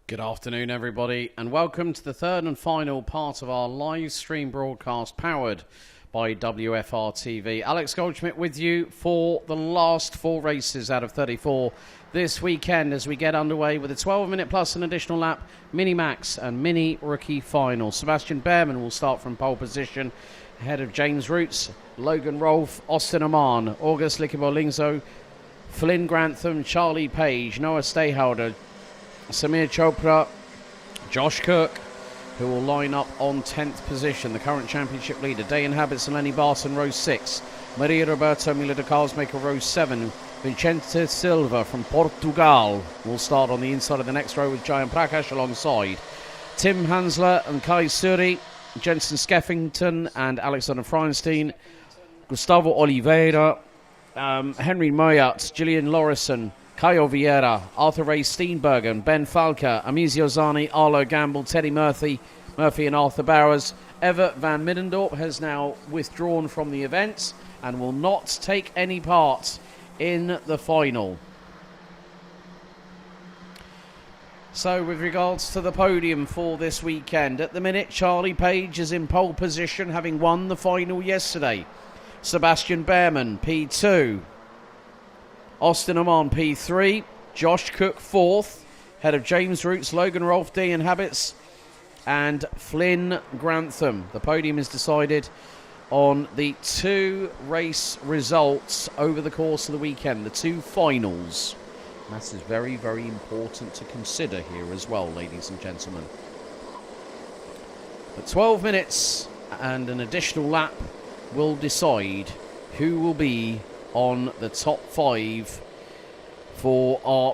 Good afternoon, everybody, and welcome to the third and final part of our live stream broadcast powered by WFR TV. Alex Goldschmidt with you for the last 4 races out of 34 this weekend as we get underway with a 12-minute plus an additional lap Mini Max and Mini Rookie Final. Sebastian Behrman will start from pole position ahead of James Roots, Logan Rolfe, Austin Aman, August Likibolingzo, Flynn Grantham, Charlie Page, Noah Stayholder, Samir Chopra, Josh Cook, who will line up on 10th position. The current championship leader, Dayan Habits and Lenny Barton, row 6. Maria Roberto Mila de Carlsmaker, row 7. Vicente Silva from Portugal will start on the inside of the next row with Jayan Prakash alongside Tim Hansler and Kai Suri, Jensen Skeffington and Alexander Freinstein, Gustavo Oliveira, Henry Moyat, Gillian Lorison, Caio Vieira, Arthur Ray Steenbergen, Ben Falca, Amizio Zani, Arlo Gamble, Teddy Murphy and Arthur Bowers. Evert van Middendorp has now withdrawn from the event and will not take any part in the final. So with regards to the podium for this weekend, at the minute Charlie Page is in pole position, having won the final yesterday. Sebastian Behrman, P2. Austin Aman, P3. Josh Cook, 4th. Ahead of James Roots, Logan Rolfe, Dayan Habits and Flynn Grantham. The podium is decided on the 2 race results over the course of the weekend, the 2 finals. That is very, very important to consider here as well, ladies and gentlemen. But 12 minutes and an additional lap will decide who will be on the top 5 for our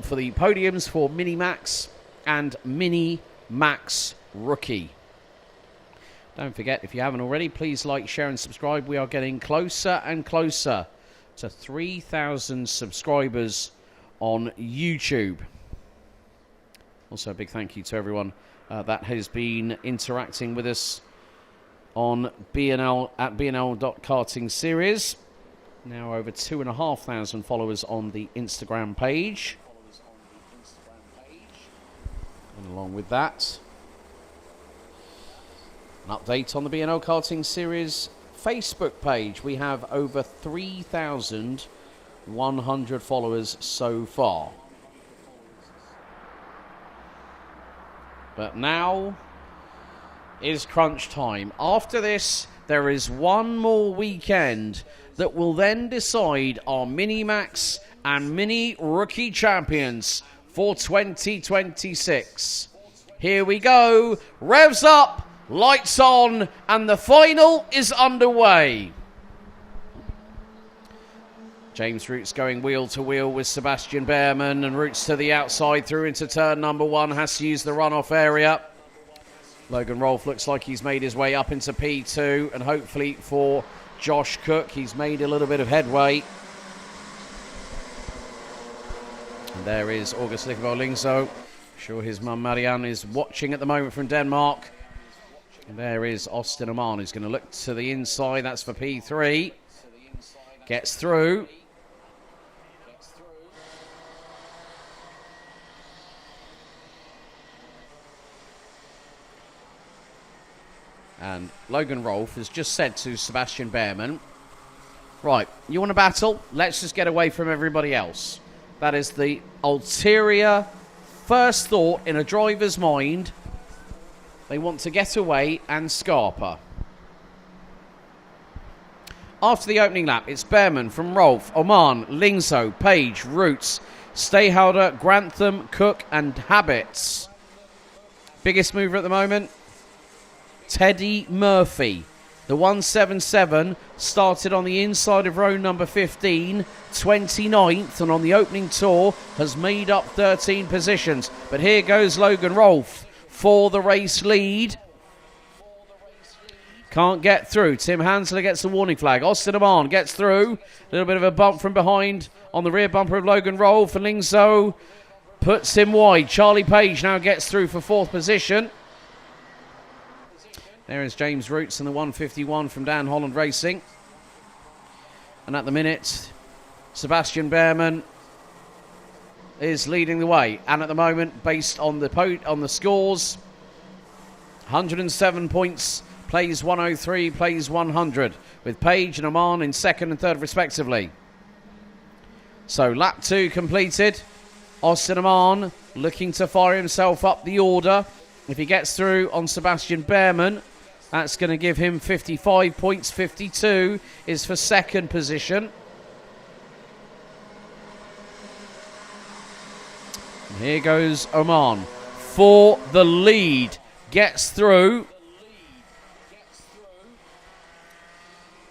for the podiums for Mini Max and Mini Max Rookie. Don't forget, if you haven't already, please like, share and subscribe. We are getting closer and closer to 3,000 subscribers on YouTube. Also, a big thank you to everyone that has been interacting with us on BNL at BNL.Karting Series. Now over 2,500 followers on the Instagram page. And along with that, an update on the BNL Karting Series Facebook page. We have over 3,100 followers so far. But now is crunch time. After this, there is one more weekend that will then decide our Mini Max and Mini Rookie champions for 2026. Here we go. Revs up, lights on, and the final is underway. James Roots going wheel to wheel with Sebastian Behrman, and Roots to the outside through into turn number 1. Has to use the runoff area. Logan Rolfe looks like he's made his way up into P2, and hopefully for Josh Cook, he's made a little bit of headway. And there is August Likibolingzo Sure, his mum Marianne is watching at the moment from Denmark. And there is Austin Oman, who's going to look to the inside. That's for P3. Gets through. And Logan Rolfe has just said to Sebastian Behrman, right, you want to battle? Let's just get away from everybody else. That is the ulterior first thought in a driver's mind. They want to get away and scarper. After the opening lap, it's Behrman from Rolfe, Oman, Lingzo, Page, Roots, Stayhalder, Grantham, Cook and Habits. Biggest mover at the moment, Teddy Murphy. The 177 started on the inside of row number 15, 29th, and on the opening tour has made up 13 positions. But here goes Logan Rolfe for the race lead. Can't get through. Tim Hansler gets the warning flag. Austin Oman gets through. A little bit of a bump from behind on the rear bumper of Logan Rolfe. And Lingzo puts him wide. Charlie Page now gets through for 4th position. There is James Roots in the 151 from Dan Holland Racing. And at the minute, Sebastian Behrman is leading the way. And at the moment, based on the scores, 107 points, plays 103, plays 100, with Page and Oman in 2nd and 3rd respectively. So lap 2 completed. Austin Oman looking to fire himself up the order. If he gets through on Sebastian Behrman, that's going to give him 55 points. 52 is for 2nd position. And here goes Oman for the lead. Gets through.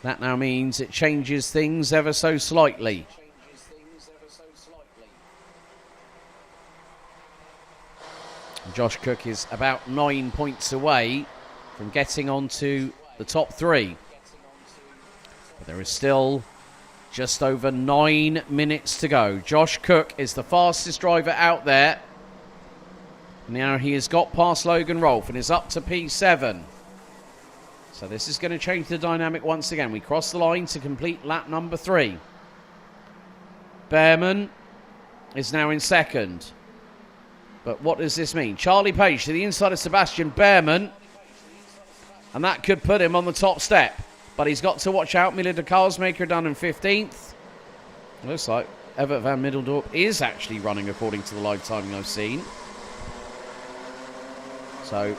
That now means it changes things ever so slightly. Josh Cook is about 9 points away from getting onto the top 3. But there is still just over 9 minutes to go. Josh Cook is the fastest driver out there. Now he has got past Logan Rolfe and is up to P7. So this is going to change the dynamic once again. We cross the line to complete lap number 3. Behrman is now in 2nd. But what does this mean? Charlie Page to the inside of Sebastian Behrman. And that could put him on the top step. But he's got to watch out. Miller de Karlsmaker done in 15th. Looks like Evert van Middeldorp is actually running according to the live timing I've seen. So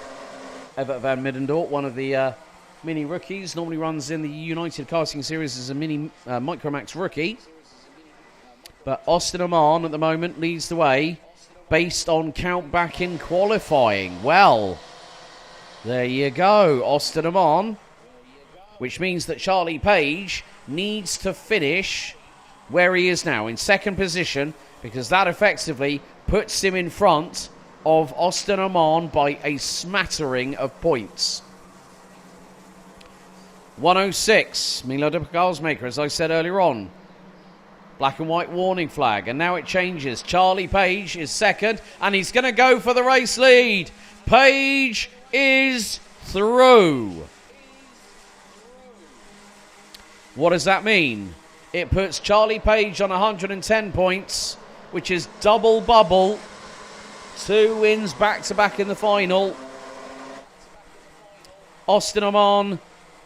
Evert van Middeldorp, one of the mini rookies, normally runs in the United Karting Series as a mini Micromax rookie. But Austin Oman at the moment leads the way based on count back in qualifying. Well, there you go, Austin Oman, which means that Charlie Page needs to finish where he is now, in 2nd position, because that effectively puts him in front of Austin Oman by a smattering of points. 106, Milo de Karlsmaker, as I said earlier on. Black and white warning flag, and now it changes. Charlie Page is 2nd, and he's going to go for the race lead. Page is through. What does that mean? It puts Charlie Page on 110 points, which is double bubble. 2 wins back-to-back in the final. Austin Oman,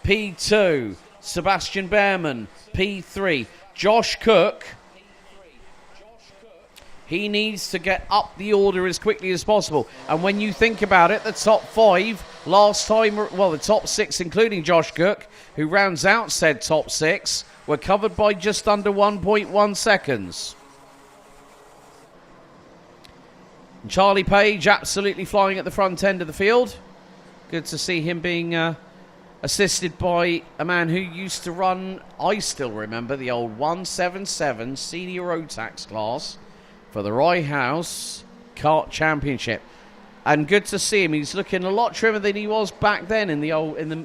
P2. Sebastian Behrman, P3. Josh Cook, he needs to get up the order as quickly as possible. And when you think about it, the top 5 last time, well, the top 6, including Josh Cook, who rounds out said top 6, were covered by just under 1.1 seconds. And Charlie Page absolutely flying at the front end of the field. Good to see him being assisted by a man who used to run, I still remember, the old 177 senior Rotax class for the Roy House Kart Championship. And good to see him. He's looking a lot trimmer than he was back then in the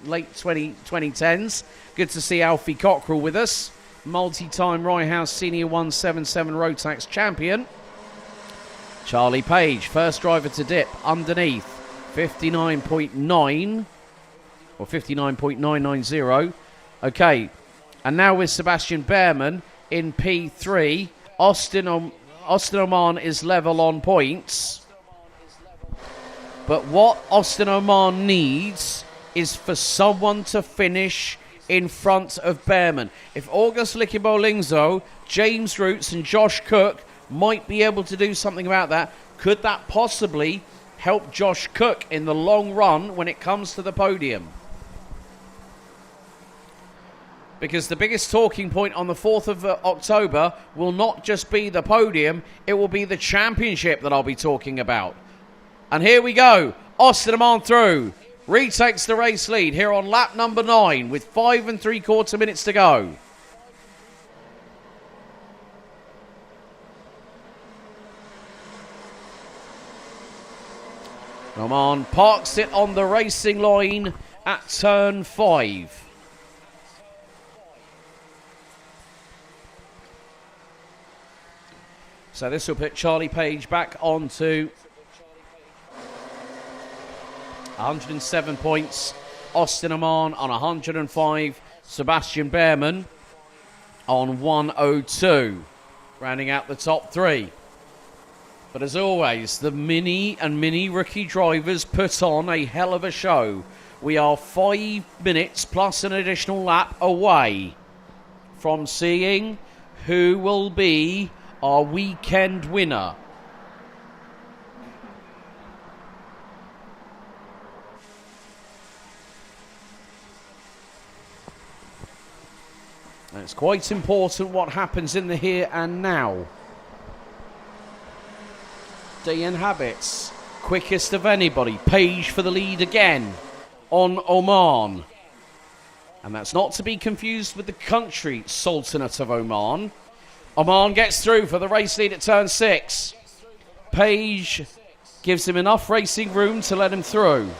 late 2010s. Good to see Alfie Cockrell with us. Multi-time Roy House senior 177 Rotax champion. Charlie Page, first driver to dip underneath 59.9 or 59.990. Okay, and now with Sebastian Behrman in P3. Austin Oman is level on points. But what Austin Oman needs is for someone to finish in front of Behrman. If August Likibo-Lingzo, James Roots and Josh Cook might be able to do something about that, could that possibly help Josh Cook in the long run when it comes to the podium? Because the biggest talking point on the 4th of October will not just be the podium, it will be the championship that I'll be talking about. And here we go. Austin Oman through. Retakes the race lead here on lap number 9 with 5 3/4 minutes to go. Oman parks it on the racing line at turn 5. So this will put Charlie Page back onto 107 points. Austin Oman on 105. Sebastian Behrman on 102. Rounding out the top 3. But as always, the mini and mini rookie drivers put on a hell of a show. We are 5 minutes plus an additional lap away from seeing who will be our weekend winner. And it's quite important what happens in the here and now. DN Habits, quickest of anybody. Page for the lead again on Oman. And that's not to be confused with the country Sultanate of Oman. Oman gets through for the race lead at turn 6. Page gives him enough racing room to let him through.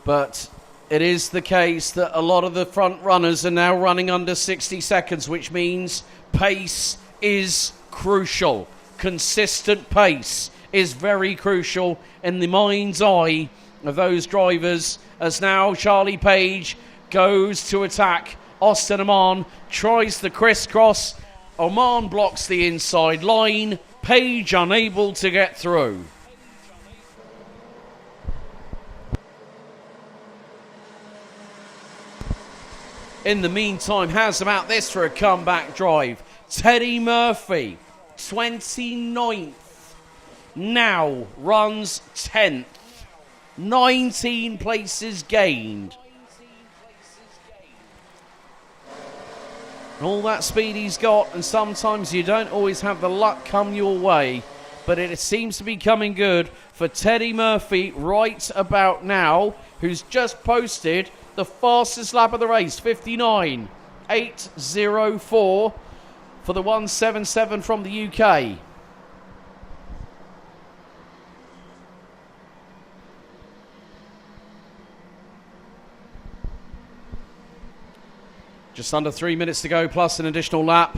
But it is the case that a lot of the front runners are now running under 60 seconds, which means pace is crucial. Consistent pace is very crucial in the mind's eye of those drivers, as now Charlie Page goes to attack Austin Oman, tries the crisscross. Oman blocks the inside line. Page unable to get through. In the meantime, how's about this for a comeback drive? Teddy Murphy, 29th, now runs 10th. 19 places gained. All that speed he's got, and sometimes you don't always have the luck come your way, but it seems to be coming good for Teddy Murphy right about now, who's just posted the fastest lap of the race, 59.804 for the 177 from the UK. Just under 3 minutes to go, plus an additional lap.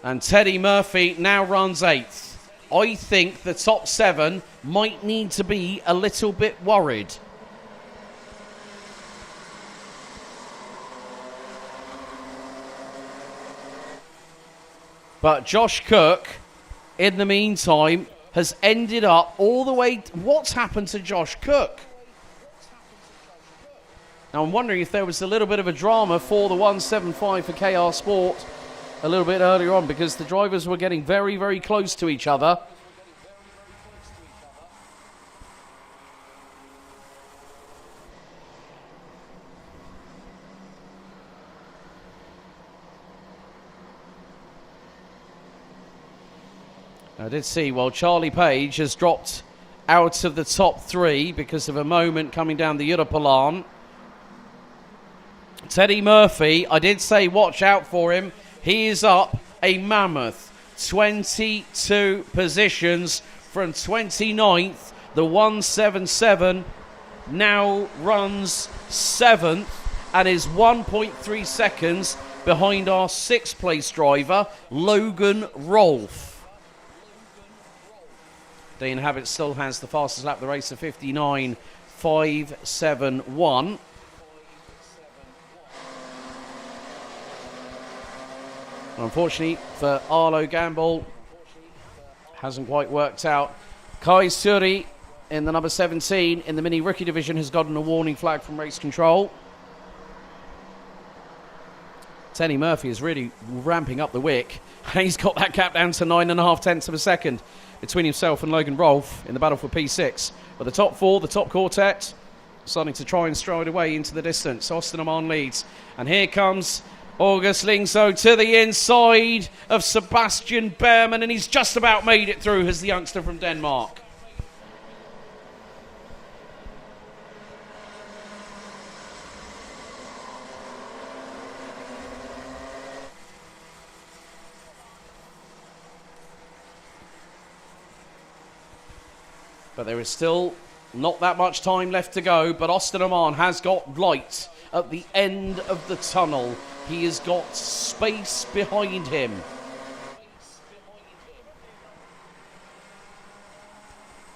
And Teddy Murphy now runs 8th. I think the top 7 might need to be a little bit worried. But Josh Cook, in the meantime, has ended up all the way... What's happened to Josh Cook? Now, I'm wondering if there was a little bit of a drama for the 175 for KR Sport a little bit earlier on, because the drivers were getting very, very close to each other. I did see, well, Charlie Page has dropped out of the top 3 because of a moment coming down the Europalan. Teddy Murphy, I did say watch out for him. He is up a mammoth 22 positions from 29th. The 177 now runs 7th and is 1.3 seconds behind our 6th place driver, Logan Rolfe. Dean Habit still has the fastest lap of the race of 59.571. Unfortunately for Arlo Gamble, hasn't quite worked out. Kai Suri in the number 17 in the mini rookie division has gotten a warning flag from race control. Teddy Murphy is really ramping up the wick. He's got that gap down to 9.5 tenths of a second between himself and Logan Rolfe in the battle for P6. But the top four, the top quartet, starting to try and stride away into the distance. Austin Amman leads. And here comes August Lingso to the inside of Sebastian Behrmann, and he's just about made it through as the youngster from Denmark. But there is still not that much time left to go, but Austin Amman has got light at the end of the tunnel. He has got space behind him.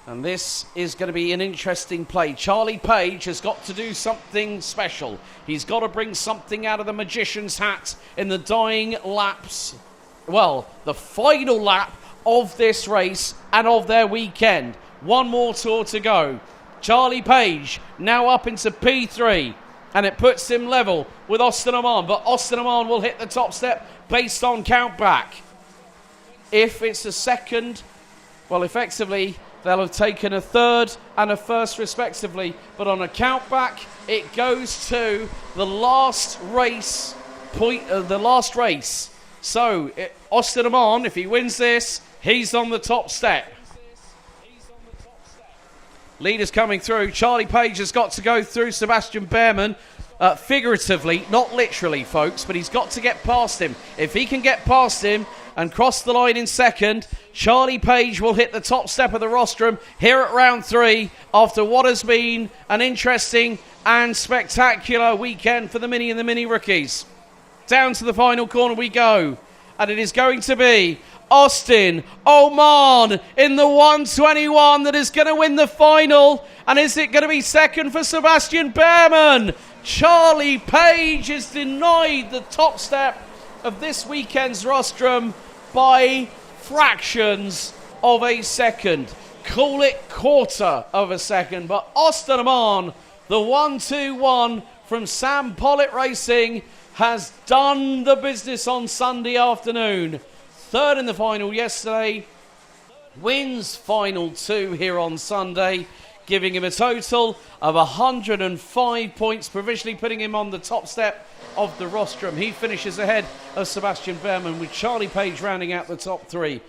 And this is going to be an interesting play. Charlie Page has got to do something special. He's got to bring something out of the magician's hat in the dying laps. Well, the final lap of this race and of their weekend. One more tour to go. Charlie Page now up into P3. And it puts him level with Austin Amman. But Austin Amman will hit the top step based on count back. If it's a second, well, effectively, they'll have taken a third and a first respectively. But on a count back, it goes to the last race So Austin Amman, if he wins this, he's on the top step. Leaders coming through. Charlie Page has got to go through Sebastian Behrmann, figuratively, not literally, folks, but he's got to get past him. If he can get past him and cross the line in second, Charlie Page will hit the top step of the rostrum here at round 3 after what has been an interesting and spectacular weekend for the Mini and the Mini rookies. Down to the final corner we go, and it is going to be Austin Amman in the 121 that is going to win the final. And is it going to be second for Sebastian Behrmann? Charlie Page is denied the top step of this weekend's rostrum by fractions of a second. Call it quarter of a second. But Austin Amman, the 121 from Sam Pollitt Racing, has done the business on Sunday afternoon. Third in the final yesterday, wins final 2 here on Sunday, giving him a total of 105 points, provisionally putting him on the top step of the rostrum. He finishes ahead of Sebastian Behrmann, with Charlie Page rounding out the top 3.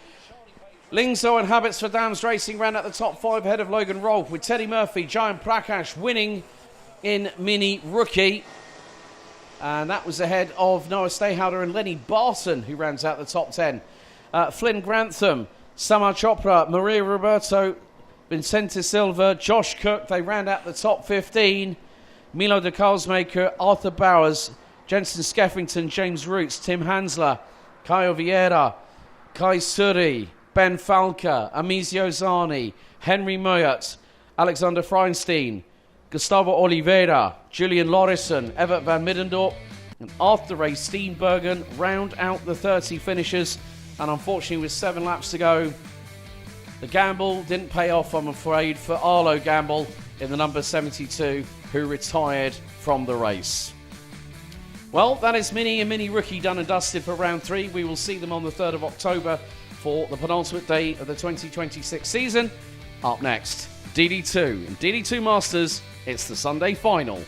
Lingso and Habits for Dams Racing round out the top 5 ahead of Logan Rolfe, with Teddy Murphy, Giant Prakash winning in Mini Rookie. And that was ahead of Noah Stayhouder and Lenny Barton, who rounds out the top 10. Flynn Grantham, Samar Chopra, Maria Roberto, Vincente Silva, Josh Cook, they round out the top 15. Milo de Karlsmaker, Arthur Bowers, Jensen Skeffington, James Roots, Tim Hansler, Caio Vieira, Kai Suri, Ben Falca, Amizio Zani, Henry Moyat, Alexander Freinstein, Gustavo Oliveira, Julian Lorison, Evert van Middendorp, and after race, Steenbergen round out the 30 finishers. And unfortunately, with 7 laps to go, the gamble didn't pay off, I'm afraid, for Arlo Gamble in the number 72, who retired from the race. Well, that is Mini and Mini Rookie done and dusted for round 3. We will see them on the 3rd of October for the penultimate day of the 2026 season. Up next, DD2 and DD2 Masters. It's the Sunday final.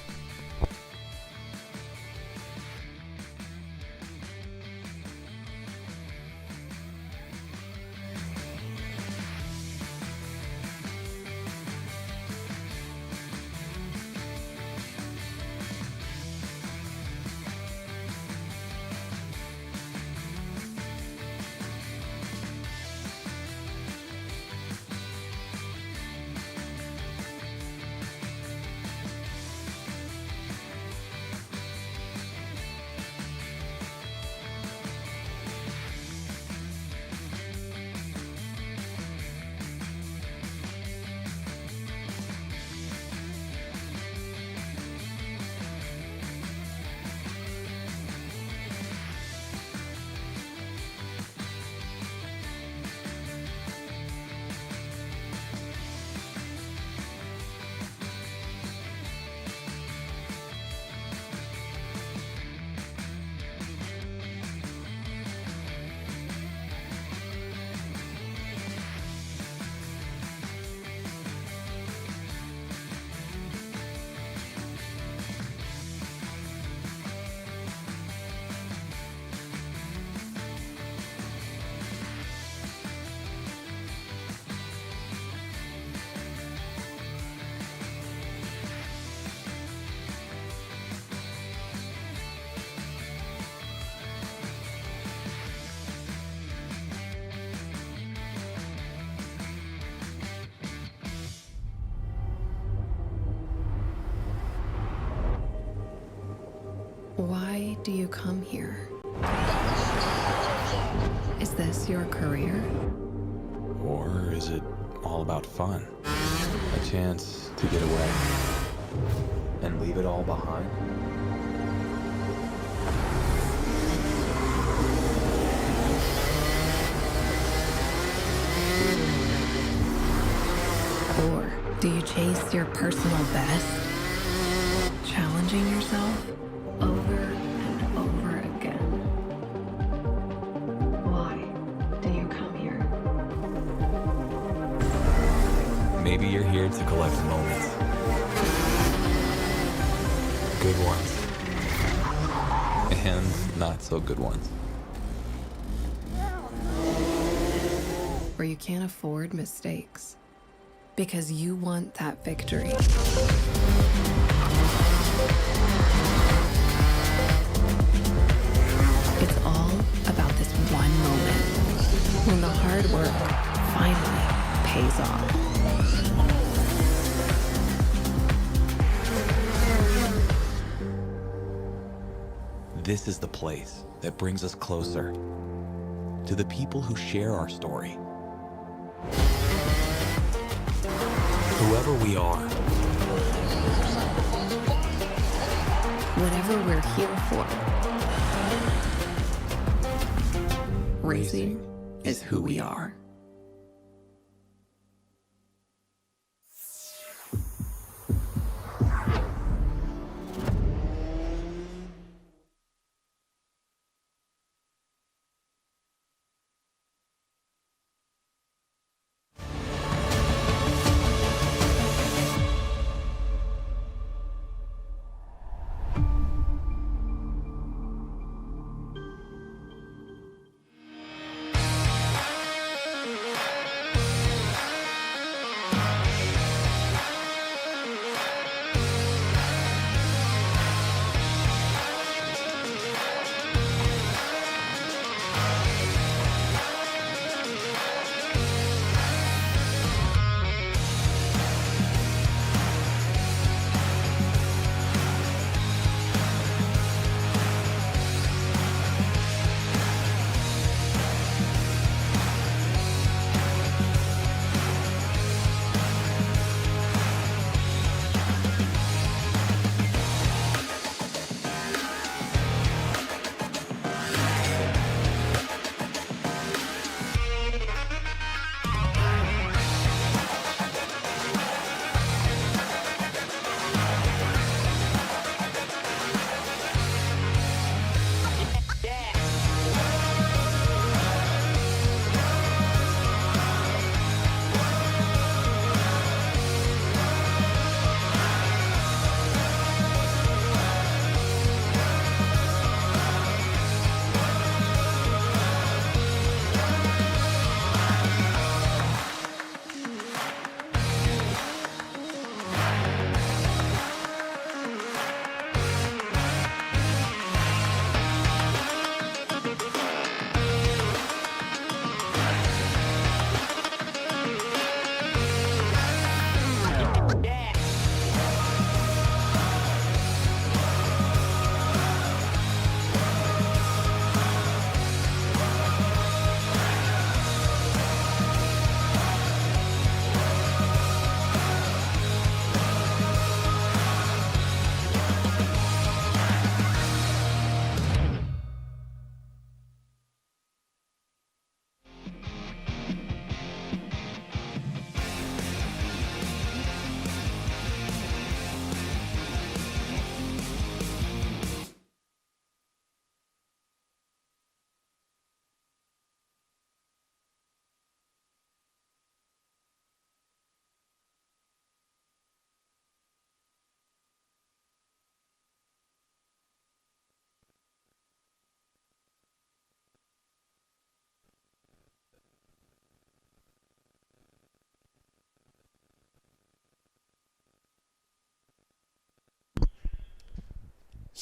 Why do you come here? Is this your career? Or is it all about fun? A chance to get away and leave it all behind? Or do you chase your personal best? Challenging yourself over and over again. Why do you come here? Maybe you're here to collect moments. Good ones. And not so good ones. Or you can't afford mistakes because you want that victory. It's all about this one moment when the hard work finally pays off. This is the place that brings us closer to the people who share our story. Whoever we are, Whatever we're here for, racing is who we are.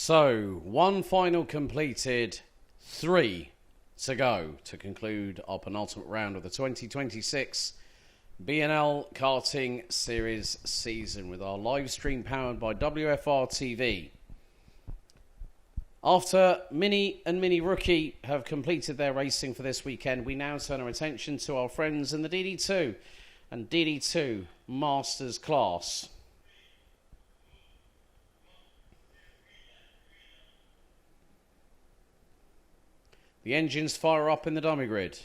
So, one final completed, 3 to go to conclude our penultimate round of the 2026 BNL Karting Series season with our live stream powered by WFR TV. After Mini and Mini Rookie have completed their racing for this weekend, we now turn our attention to our friends in the DD2 and DD2 Masters class. The engines fire up in the dummy grid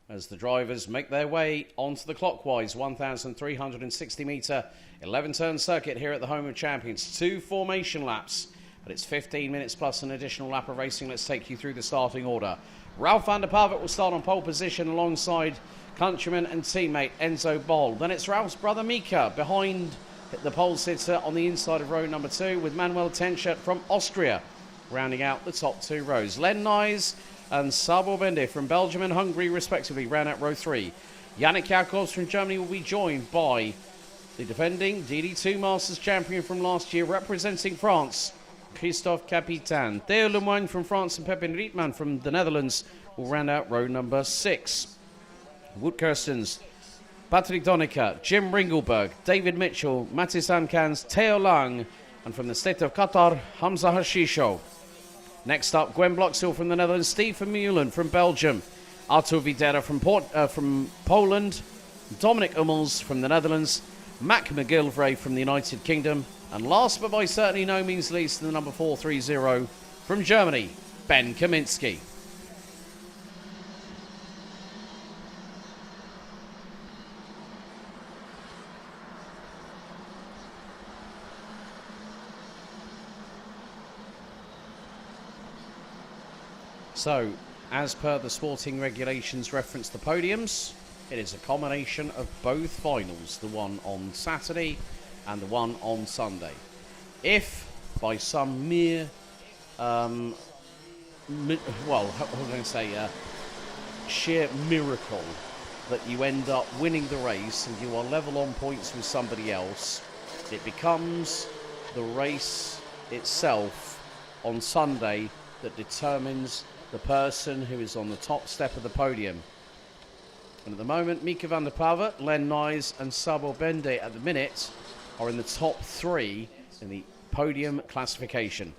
as the drivers make their way onto the clockwise 1,360 metre 11-turn circuit here at the home of champions. 2 formation laps, but it's 15 minutes plus an additional lap of racing. Let's take you through the starting order. Ralph van der Pavert will start on pole position alongside countryman and teammate Enzo Boll. Then it's Ralph's brother Mika behind the pole sitter on the inside of row number 2, with Manuel Tenschert from Austria rounding out the top 2 rows. Len Nyes and Sabo Bende from Belgium and Hungary respectively round out row 3. Yannick Jacobs from Germany will be joined by the defending DD2 Masters champion from last year representing France, Christophe Capitan. Theo Lemoine from France and Pepin Rietman from the Netherlands will round out row number 6. Wout Kirstens, Patrick Donica, Jim Ringelberg, David Mitchell, Mathis Ankans, Theo Lang, and from the state of Qatar, Hamza Hashisho. Next up, Gwen Bloxhill from the Netherlands, Stephen Mullen from Belgium, Artur Videra from Poland, Dominic Hummels from the Netherlands, Mac McGillivray from the United Kingdom, and last but by certainly no means least, the number 430 from Germany, Ben Kaminski. So, as per the sporting regulations reference the podiums, it is a combination of both finals, the one on Saturday and the one on Sunday. If by some mere, sheer miracle that you end up winning the race and you are level on points with somebody else, it becomes the race itself on Sunday that determines the person who is on the top step of the podium. And at the moment, Mika van der Pavert, Len Nyes and Sabo Bende at the minute are in the top 3 in the podium classification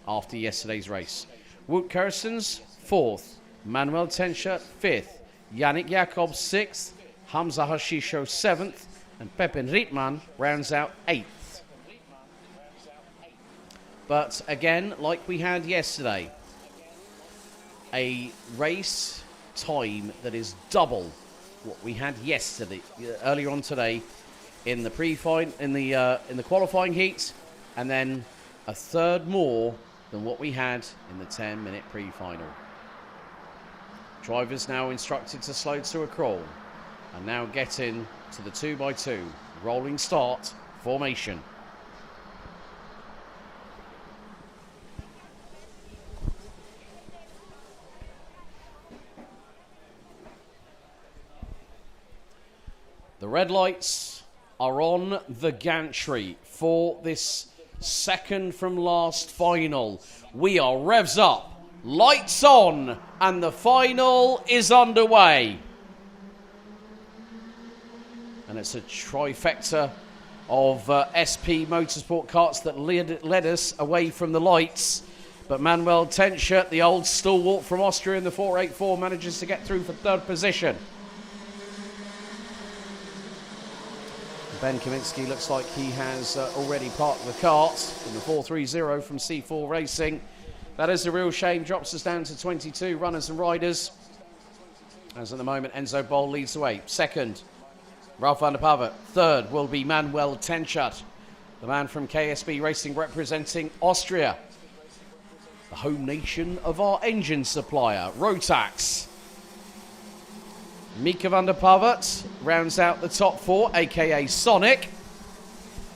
after yesterday's race. Wout Kirstens, 4th. Manuel Tenschert, 5th. Yannick Jacobs, 6th. Hamza Hashisho, 7th. And Pepin Rietman rounds out 8th. But again, like we had yesterday, a race time that is double what we had yesterday, earlier on today, in the in the qualifying heat, and then a third more than what we had in the 10-minute pre-final. Drivers now instructed to slow to a crawl, and now getting to the 2x2 rolling start formation. The red lights are on the gantry for this second from last final. We are revs up, lights on, and the final is underway. And it's a trifecta of SP Motorsport karts that led us away from the lights. But Manuel Tenschert, the old stalwart from Austria in the 484, manages to get through for 3rd position. Ben Kaminski looks like he has already parked the kart in the 430 from C4 Racing. That is a real shame. Drops us down to 22 runners and riders. As at the moment, Enzo Boll leads the way. 2nd, Ralph van der Pavert. 3rd will be Manuel Tenschert, the man from KSB Racing representing Austria, the home nation of our engine supplier, Rotax. Mika van der Pavert rounds out the top 4, aka Sonic.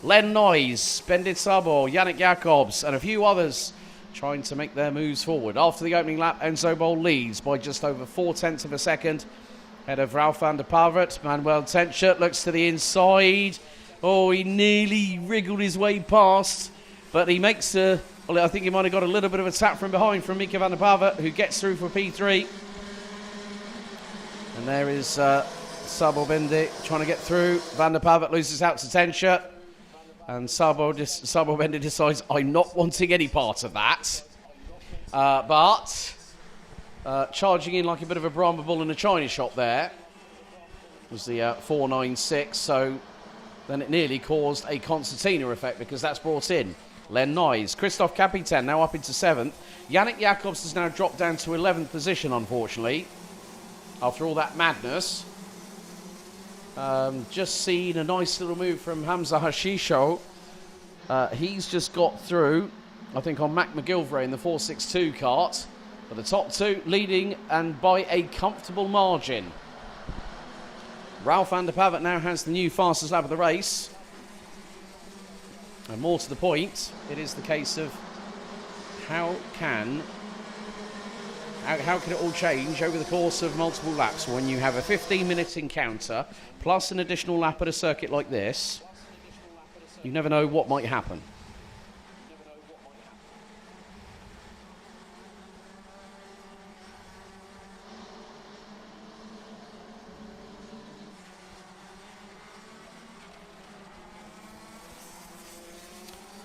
Len Nyes, Bendit Sabo, Yannick Jacobs, and a few others trying to make their moves forward. After the opening lap, Enzo Boll leads by just over 0.4 of a second ahead of Ralph van der Pavert. Manuel Tenschert looks to the inside. Oh, he nearly wriggled his way past, but he makes I think he might have got a little bit of a tap from behind from Mika van der Pavert, who gets through for P3. And there is Sabo Bende trying to get through. Van der Pavert loses out to Tenschert. And Sabo Bende decides, I'm not wanting any part of that. But charging in like a bit of a Brahma bull in a China shop there was the 496. So then it nearly caused a concertina effect because that's brought in Len Nyes. Christoph Capitan now up into 7th. Yannick Jacobs has now dropped down to 11th position, unfortunately, after all that madness. Just seen a nice little move from Hamza Hashisho. He's just got through, I think, on Mac McGilvray in the 462 kart. But the top two leading and by a comfortable margin. Ralph van der Pavet now has the new fastest lap of the race. And more to the point, it is the case of how can it all change over the course of multiple laps when you have a 15-minute encounter plus an additional lap at a circuit like this. You never know what might happen.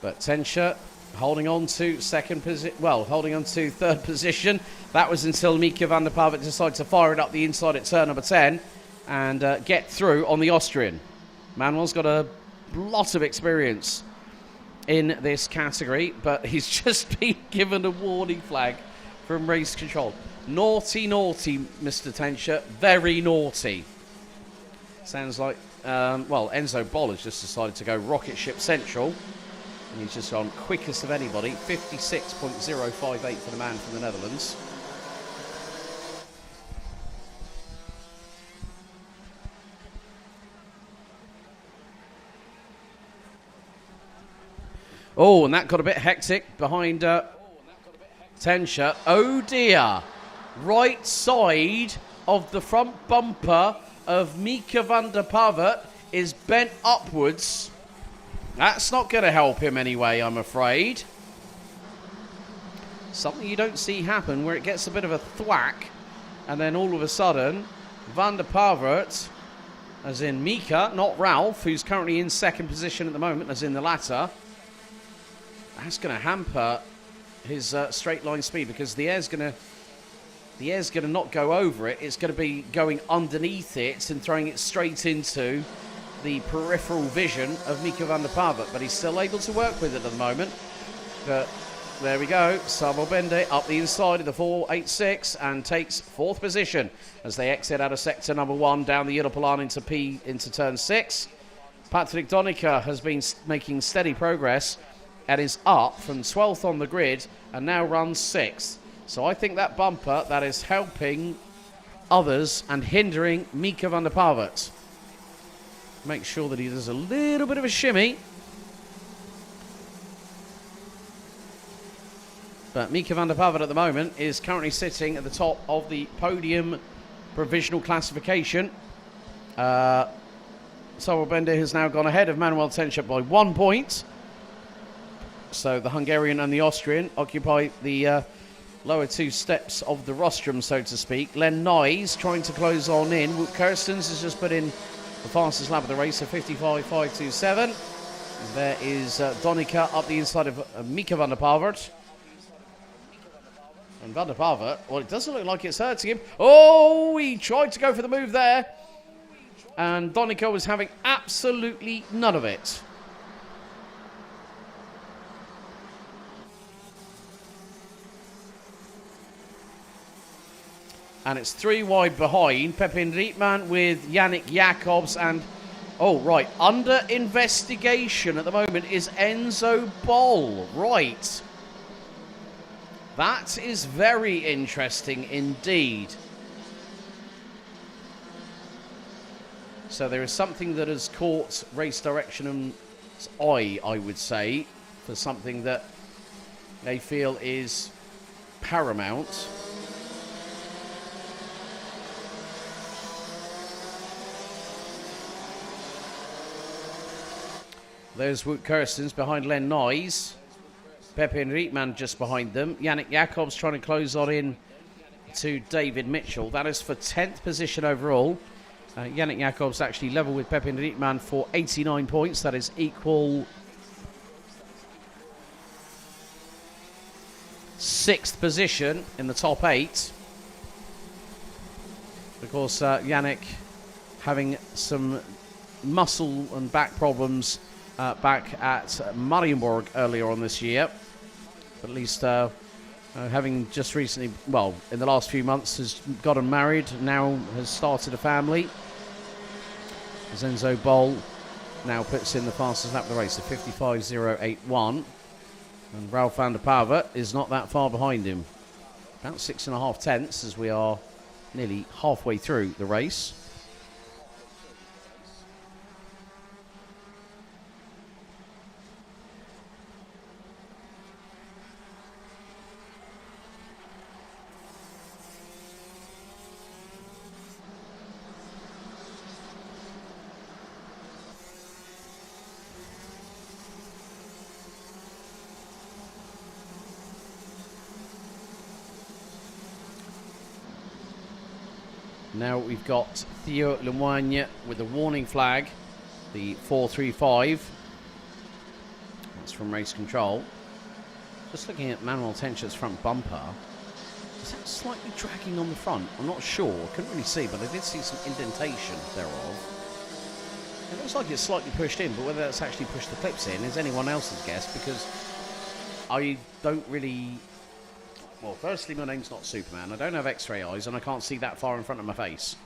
But Tenscher holding on to third position. That was until Mika van der Pavet decided to fire it up the inside at turn number 10 and get through on the Austrian. Manuel's got a lot of experience in this category, but he's just been given a warning flag from race control. Naughty, naughty, Mr. Tenscher. Very naughty. Sounds like, Enzo Boll has just decided to go rocket ship central. And he's just gone quickest of anybody, 56.058 for the man from the Netherlands. Oh, and that got a bit hectic behind Tenscher. Oh dear. Right side of the front bumper of Mika van der Pavet is bent upwards. That's not going to help him anyway, I'm afraid. Something you don't see happen where it gets a bit of a thwack and then all of a sudden Van der Pavet, as in Mika, not Ralph, who's currently in second position at the moment, as in the latter. That's going to hamper his straight line speed because the air's going to not go over it. It's going to be going underneath it and throwing it straight into the peripheral vision of Mika van der Pavet, but he's still able to work with it at the moment. But there we go, Sabo Bende up the inside of the 486 and takes 4th position as they exit out of sector number 1 down the Europalan into turn 6. Patrick Donica has been making steady progress and is up from 12th on the grid and now runs 6th. So I think that bumper, that is helping others and hindering Mika van der Pavet. Make sure that he does a little bit of a shimmy. But Mika van der Pavet at the moment is currently sitting at the top of the podium provisional classification. Samuel Bender has now gone ahead of Manuel Tenscher by 1 point. So the Hungarian and the Austrian occupy the lower 2 steps of the rostrum, so to speak. Len Nyes trying to close on in. Wout Kirstens has just put in the fastest lap of the race, of 55.527. There is Donica up the inside of Mika van der Pavet. And van der Pavet, well, it doesn't look like it's hurting him. Oh, he tried to go for the move there. And Donica was having absolutely none of it. And it's 3 wide behind. Pepin Rietman with Yannick Jacobs and... Oh, right. Under investigation at the moment is Enzo Boll. Right. That is very interesting indeed. So there is something that has caught Race Direction's eye, I would say, for something that they feel is paramount. There's Wout Kirstens behind Len Nyes. Pepin Rietman just behind them. Yannick Jacobs trying to close on in to David Mitchell. That is for 10th position overall. Yannick Jacobs actually level with Pepin Rietman for 89 points. That is equal 6th position in the top 8. Of course, Yannick having some muscle and back problems back at Marienborg earlier on this year. But at least having just recently, well, in the last few months, has gotten married, now has started a family. Enzo Bol now puts in the fastest lap of the race, a 55.081. And Ralph van der Pava is not that far behind him. About 6.5 tenths as we are nearly halfway through the race. Now we've got Theo Lemoigne with the warning flag, the 435. That's from race control. Just looking at Manuel Tench's front bumper. Is that slightly dragging on the front? I'm not sure. I couldn't really see, but I did see some indentation thereof. It looks like it's slightly pushed in, but whether that's actually pushed the clips in is anyone else's guess, because I don't really... Well, firstly, my name's not Superman. I don't have X-ray eyes, and I can't see that far in front of my face,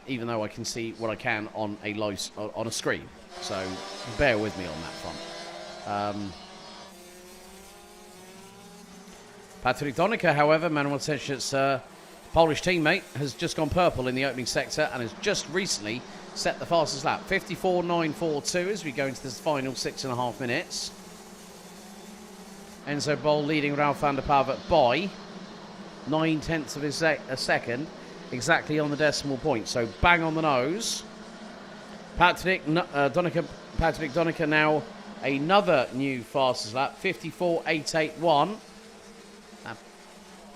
even though I can see what I can on a screen. So bear with me on that front. Patrick Donica, however, Manuel Tench's Polish teammate, has just gone purple in the opening sector and has just recently set the fastest lap. 54.942 as we go into this final 6.5 minutes. Enzo Bol leading Ralph van der Pava by 9 tenths of a second, exactly on the decimal point. So bang on the nose. Patrick Donica now another new fastest lap, 54.881.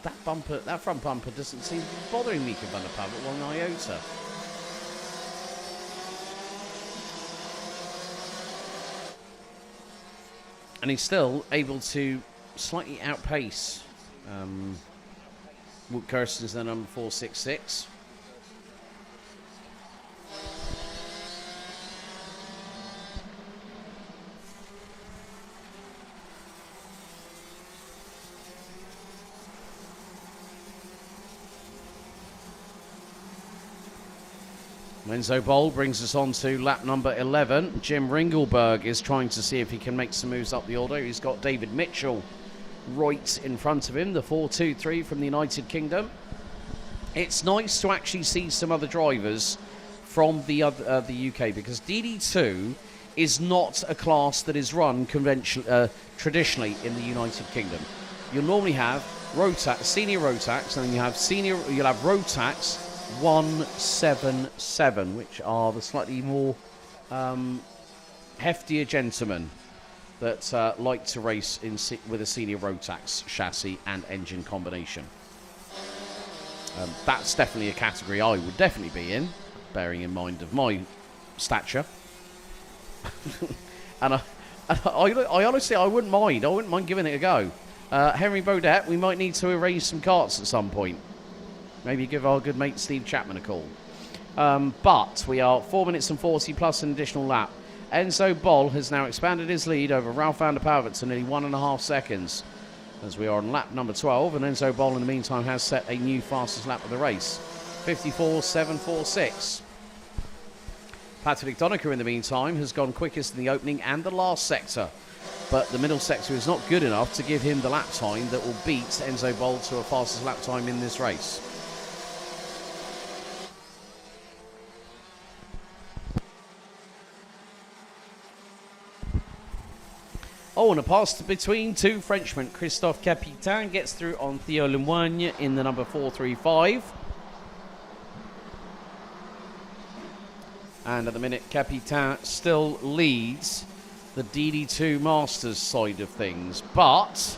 That front bumper doesn't seem to be bothering Mika van der Pava one iota. And he's still able to slightly outpace Wout Kirsten's the number 466. Enzo Bol brings us on to lap number 11. Jim Ringelberg is trying to see if he can make some moves up the order. He's got David Mitchell right in front of him, the 423 from the United Kingdom. It's nice to actually see some other drivers from the UK, because DD2 is not a class that is run traditionally in the United Kingdom. You'll normally have Rotax, senior Rotax, and then you'll have Rotax 177, which are the slightly more heftier gentlemen that like to race with a senior Rotax chassis and engine combination. That's definitely a category I would definitely be in, bearing in mind of my stature. and I honestly, I wouldn't mind giving it a go. Henry Baudet, we might need to arrange some karts at some point. Maybe give our good mate Steve Chapman a call. But we are 4 minutes and 40 plus an additional lap. Enzo Bol has now expanded his lead over Ralph van der Pava to nearly 1.5 seconds as we are on lap number 12. And Enzo Bol, in the meantime, has set a new fastest lap of the race, 54.746. Patrick Donica, in the meantime, has gone quickest in the opening and the last sector. But the middle sector is not good enough to give him the lap time that will beat Enzo Bol to a fastest lap time in this race. Oh, and a pass between two Frenchmen. Christophe Capitan gets through on Theo Lemoigne in the number 435. And at the minute, Capitan still leads the DD2 Masters side of things. But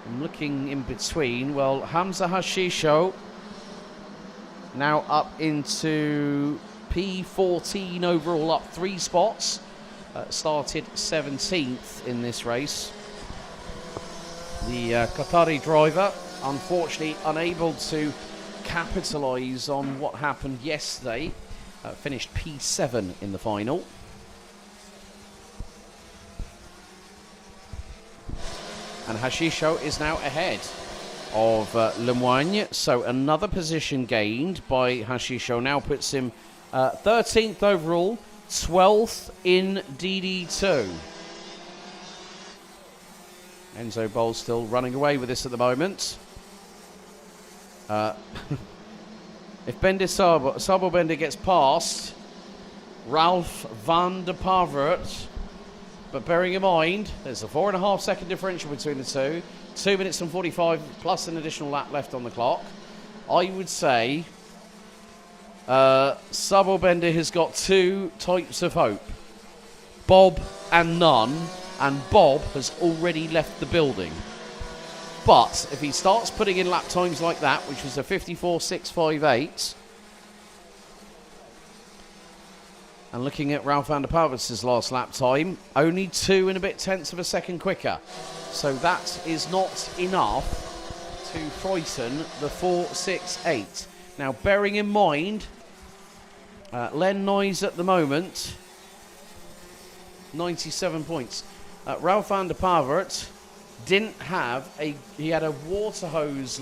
I'm looking in between. Well, Hamza Hashisho now up into P14 overall, up 3 spots. Started 17th in this race. The Qatari driver, unfortunately unable to capitalise on what happened yesterday. Finished P7 in the final. And Hashisho is now ahead of Lemoigne. So another position gained by Hashisho now puts him 13th overall, 12th in DD2. Enzo Boll still running away with this at the moment. If Bender Sabo Bender gets past Ralph van der Pavert, but bearing in mind there's a 4.5 second differential between the two, 2 minutes and 45 plus an additional lap left on the clock, I would say Sabo Bender has got two types of hope: Bob and none, and Bob has already left the building. But if he starts putting in lap times like that, which was a 54.658, and looking at Ralph van der Pavert's last lap time, only 2 and a bit tenths of a second quicker. So that is not enough to frighten the 4.68. Now, bearing in mind, Len Noyes at the moment, 97 points. Ralph van der Pavert didn't have he had a water hose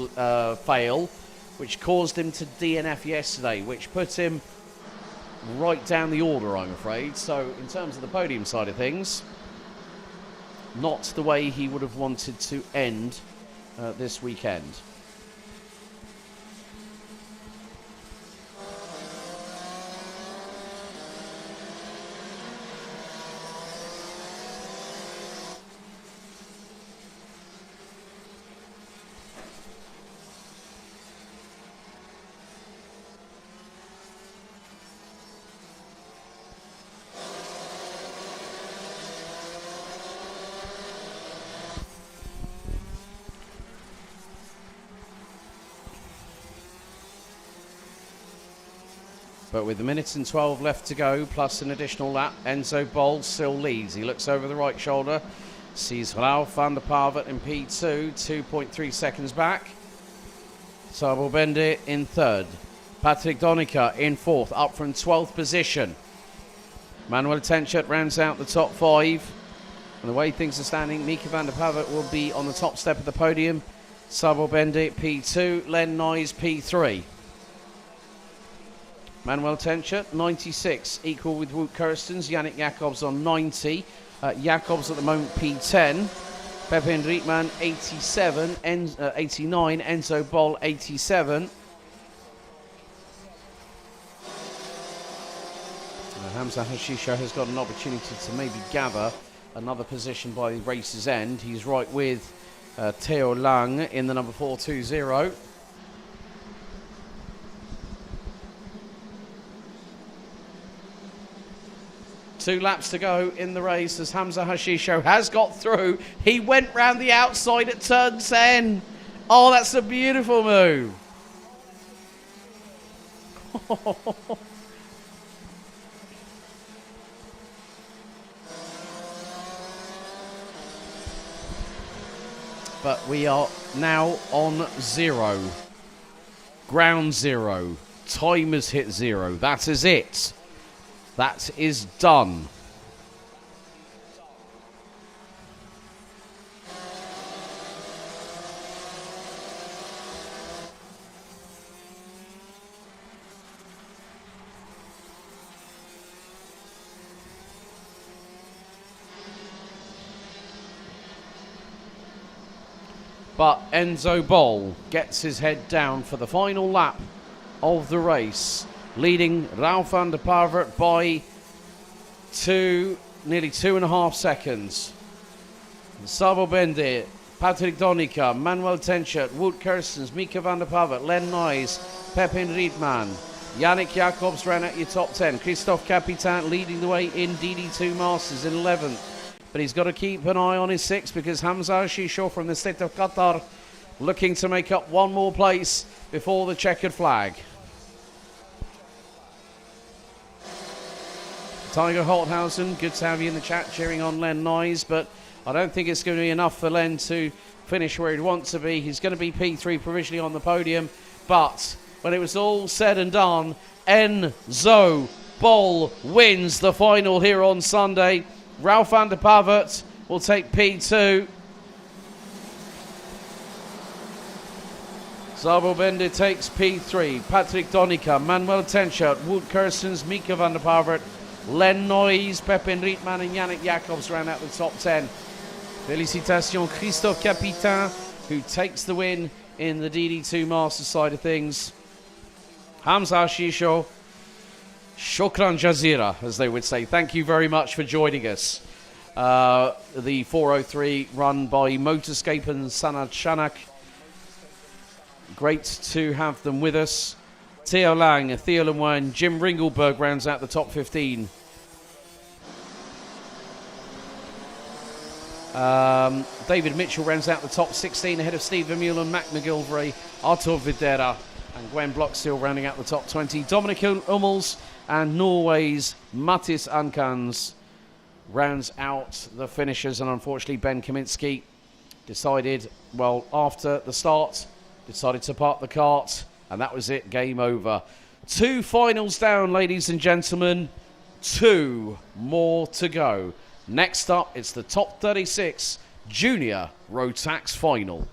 fail, which caused him to DNF yesterday, which put him right down the order, I'm afraid. So in terms of the podium side of things, not the way he would have wanted to end this weekend. But with a minute and 12 left to go, plus an additional lap, Enzo Boll still leads. He looks over the right shoulder, sees Ralph van der Pavert in P2, 2.3 seconds back. Sabo Bender in third. Patrick Donica in fourth, up from 12th position. Manuel Tenchert rounds out the top 5. And the way things are standing, Mika van der Pavert will be on the top step of the podium. Sabo Bender P2, Len Noyes P3. Manuel Tenchert, 96, equal with Wout Kirstens. Yannick Jacobs on 90. Jacobs at the moment P10. Pepin Rietman, 87. 89. Enzo Boll, 87. Hamza Hashisho has got an opportunity to maybe gather another position by the race's end. He's right with Theo Lang in the number 420. Two laps to go in the race as Hamza Hashisho has got through. He went round the outside at turn 10. Oh, that's a beautiful move. But we are now on 0. Ground 0. Time has hit 0. That is it. That is done. But Enzo Boll gets his head down for the final lap of the race, leading Ralph van der Pavert by nearly 2.5 seconds. Sabo Bender, Patrick Donica, Manuel Tenchert, Wout Kirstens, Mika van der Pavert, Len Noyes, Pepin Rietman, Yannick Jacobs ran at your top 10. Christophe Capitan leading the way in DD2 Masters in 11th. But he's got to keep an eye on his 6 because Hamza Hashisho from the state of Qatar looking to make up one more place before the checkered flag. Tiger Holthausen, good to have you in the chat cheering on Len Noyes, but I don't think it's going to be enough for Len to finish where he'd want to be. He's going to be P3 provisionally on the podium, but when it was all said and done, Enzo Bol wins the final here on Sunday. Ralph van der Pavert will take P2. Zabo Bender takes P3. Patrick Donica, Manuel Tenschert, Wout Kerstens, Mika van der Pavert, Len Noyes, Pepin Rietman and Yannick Jacobs round out the top 10. Félicitations Christophe Capitain, who takes the win in the DD2 Masters side of things. Hamza Shisho, Shukran Jazira, as they would say. Thank you very much for joining us. The 403 run by Motorscape and Sanad Shanak. Great to have them with us. Theo Lang, Theo Lemoine, Jim Ringelberg rounds out the top 15. David Mitchell rounds out the top 16 ahead of Steve Vermeulen, Mac McGilvray, Artur Videra and Gwen Blockstill rounding out the top 20. Dominic Hummels and Norway's Mattis Ankans rounds out the finishers, and unfortunately Ben Kaminsky decided, well, after the start, decided to park the kart, and that was it, game over. 2 finals down, ladies and gentlemen, 2 more to go. Next up, it's the top 36 Junior Rotax final.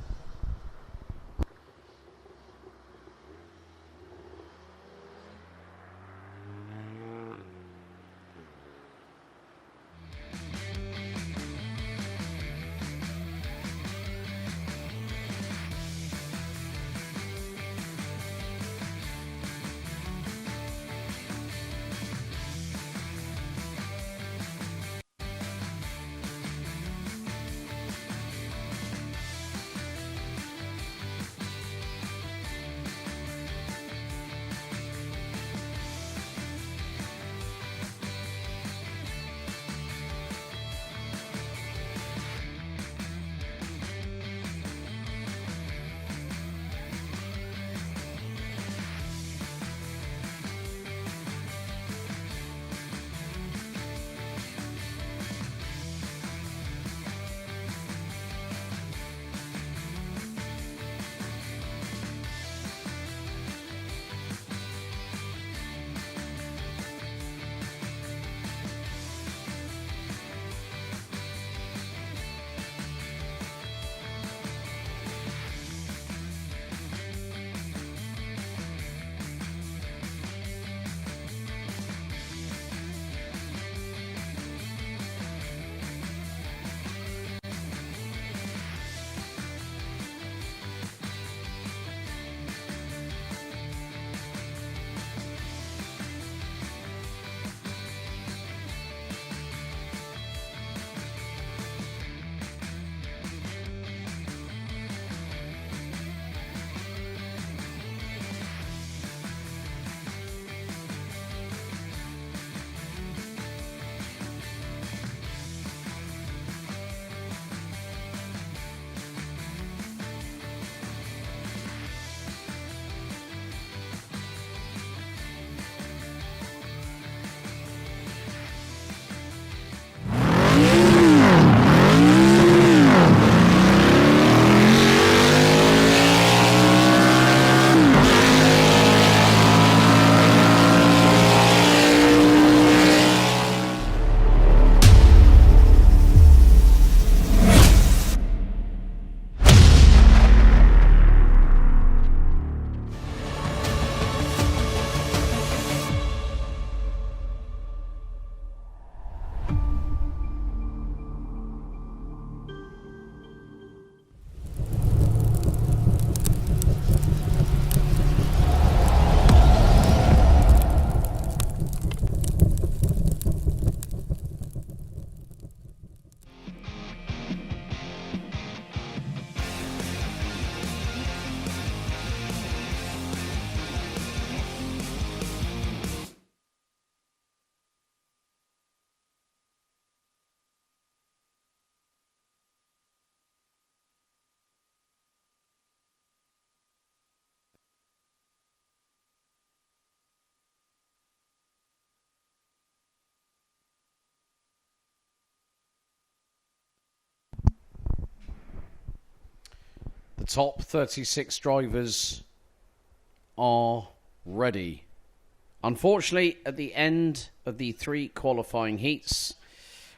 The top 36 drivers are ready. Unfortunately, at the end of the 3 qualifying heats,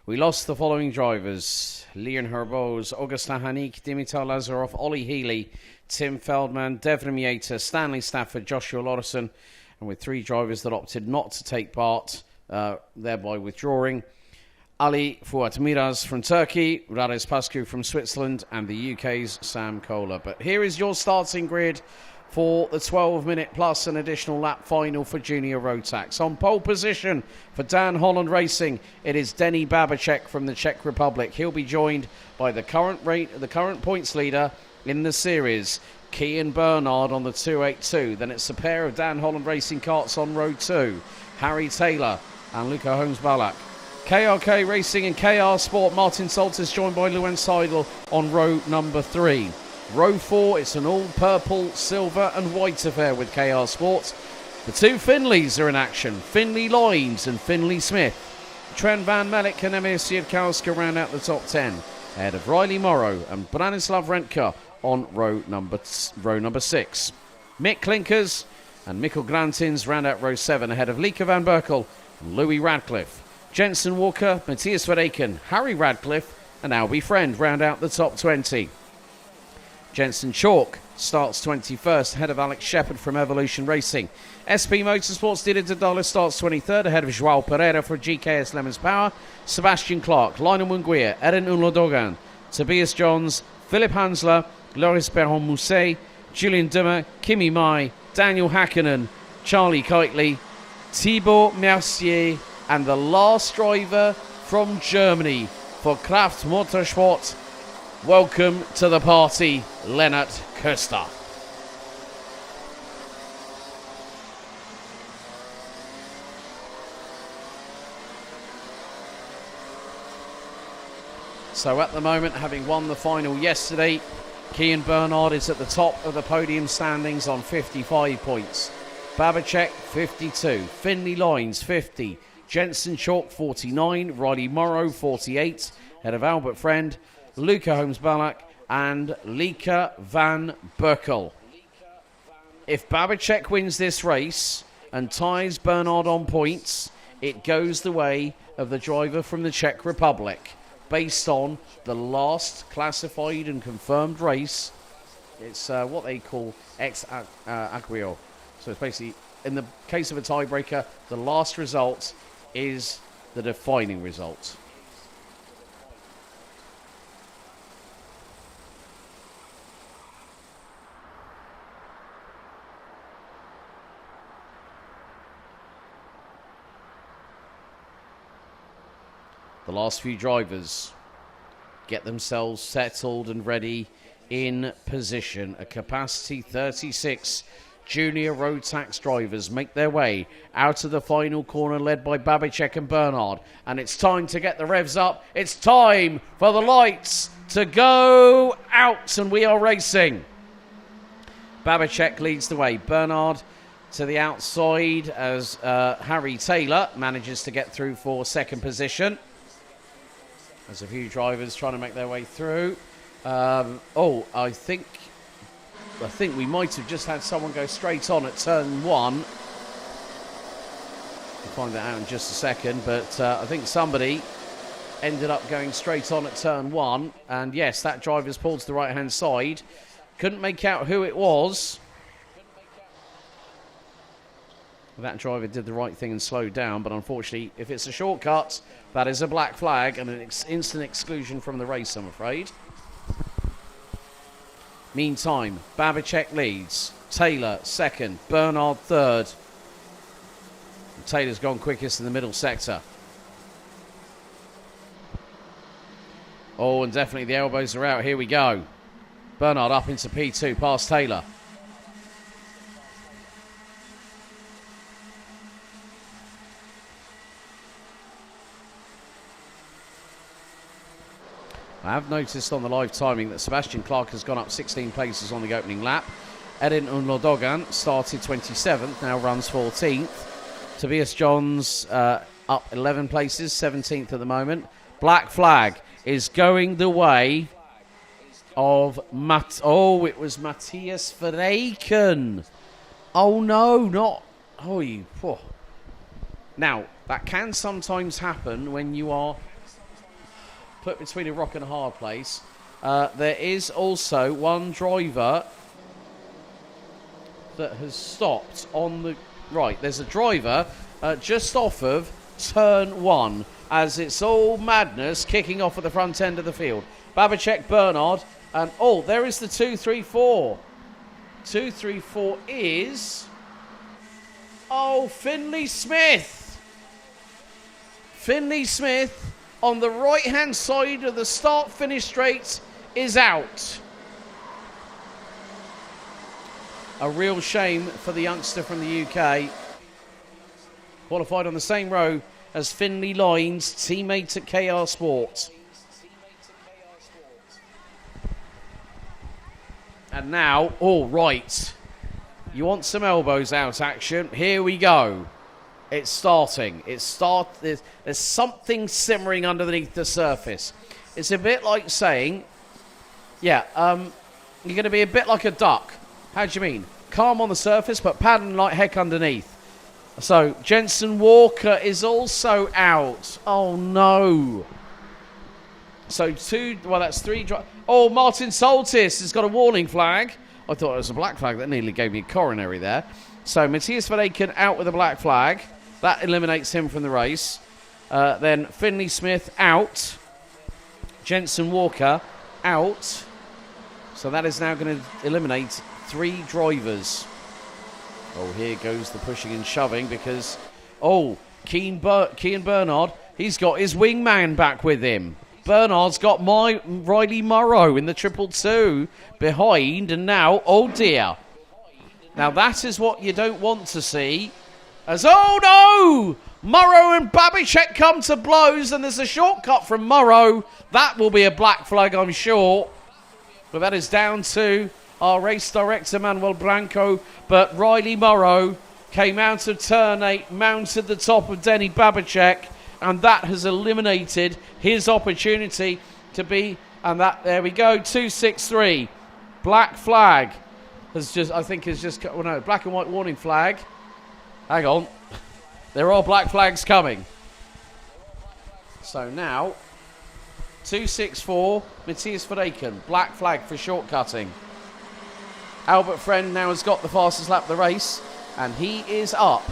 we lost the following drivers: Leon Herbos, Augustin Hanik, Dimitar Lazarov, Ollie Healy, Tim Feldman, Devon Mieta, Stanley Stafford, Joshua Lorison, and with 3 drivers that opted not to take part, thereby withdrawing: Ali Fuat Miraz from Turkey, Rades Pascu from Switzerland, and the UK's Sam Kohler. But here is your starting grid for the 12-minute plus an additional lap final for Junior Rotax. On pole position for Dan Holland Racing, it is Denny Babacek from the Czech Republic. He'll be joined by the current points leader in the series, Kean Bernard, on the 282. Then it's a pair of Dan Holland Racing karts on row 2, Harry Taylor and Luca Holmes-Balak. KRK Racing and KR Sport, Martin Saltis joined by Luan Seidel on row number 3. Row 4, it's an all-purple, silver and white affair with KR Sport. The 2 Finleys are in action, Finley Lines and Finley Smith. Trent Van Melik and Emir Siedkowska round out the top 10, ahead of Riley Morrow and Branislav Rentka on row number 6. Mick Klinkers and Mikkel Grantins round out row 7, ahead of Lika Van Berkel and Louis Radcliffe. Jensen Walker, Matthias Verdaken, Harry Radcliffe and Albie Friend round out the top 20. Jensen Chalk starts 21st, ahead of Alex Shepard from Evolution Racing. SP Motorsports Dida Dodala starts 23rd, ahead of Joao Pereira for GKS Lemons Power. Sebastian Clark, Lionel Munguia, Eren Unlodogan, Tobias Johns, Philip Hansler, Loris Perron-Mousset, Julian Dummer, Kimi Mai, Daniel Hakkinen, Charlie Kitely, Thibaut Mercier, and the last driver from Germany for Kraft Motorsport. Welcome to the party, Lennart Köster. So at the moment, having won the final yesterday, Kean Bernard is at the top of the podium standings on 55 points. Babacek 52, Finley Lines 50, Jensen Chalk 49, Riley Morrow 48, ahead of Albert Friend, Luca Holmes-Balak and Lika Van Berkel. If Babacek wins this race and ties Bernard on points, it goes the way of the driver from the Czech Republic. Based on the last classified and confirmed race, it's what they call ex aequo. So it's basically, in the case of a tiebreaker, the last result is the defining result. The last few drivers get themselves settled and ready in position. A capacity 36 Junior Rotax drivers make their way out of the final corner, led by Babacek and Bernard. And it's time to get the revs up. It's time for the lights to go out, and we are racing. Babacek leads the way. Bernard to the outside as Harry Taylor manages to get through for second position. There's a few drivers trying to make their way through. I think we might have just had someone go straight on at turn 1. We'll find that out in just a second, but I think somebody ended up going straight on at turn 1. And yes, that driver's pulled to the right-hand side. Couldn't make out who it was. That driver did the right thing and slowed down, but unfortunately, if it's a shortcut, that is a black flag and an instant exclusion from the race, I'm afraid. Meantime, Babacek leads, Taylor second, Bernard third. And Taylor's gone quickest in the middle sector. Oh, and definitely the elbows are out. Here we go. Bernard up into P2, past Taylor. I have noticed on the live timing that Sebastian Clark has gone up 16 places on the opening lap. Edin Unlodogan started 27th, now runs 14th. Tobias Johns up 11 places, 17th at the moment. Black flag is going the way of it was Matthias Verreken. Oh no, not Now, that can sometimes happen when you are put between a rock and a hard place. There is also one driver that has stopped on the right. There's a driver just off of turn 1 as it's all madness kicking off at the front end of the field. Babicek, Bernard, and there is the 2-3-4. 2-3-4 is Finley Smith. Finley Smith on the right-hand side of the start-finish straight is out. A real shame for the youngster from the UK. Qualified on the same row as Finley Lines, teammate at KR Sport. And now, right. You want some elbows out action? Here we go. It's starting. There's something simmering underneath the surface. It's a bit like saying, you're going to be a bit like a duck. How do you mean? Calm on the surface, but paddling like heck underneath. So, Jensen Walker is also out. Oh, no. So, that's 3. Martin Soltis has got a warning flag. I thought it was a black flag. That nearly gave me a coronary there. So, Matthias Verreken out with a black flag. That eliminates him from the race. Then, Finley Smith out. Jensen Walker out. So, that is now going to eliminate 3 drivers. Here goes the pushing and shoving because, Kean Bernard, he's got his wingman back with him. Bernard's got Riley Morrow in the 222 behind, and now, oh dear. Now that is what you don't want to see. As, Morrow and Babicek come to blows, and there's a shortcut from Morrow. That will be a black flag, I'm sure. But that is down to our race director, Manuel Blanco. But Riley Morrow came out of turn 8, mounted the top of Denny Babicek, and that has eliminated his opportunity to be, and that, there we go, 263. Black flag has just, black and white warning flag. Hang on. There are black flags coming. So now, 264, Matthias Verreken, black flag for shortcutting. Albert Friend now has got the fastest lap of the race, and he is up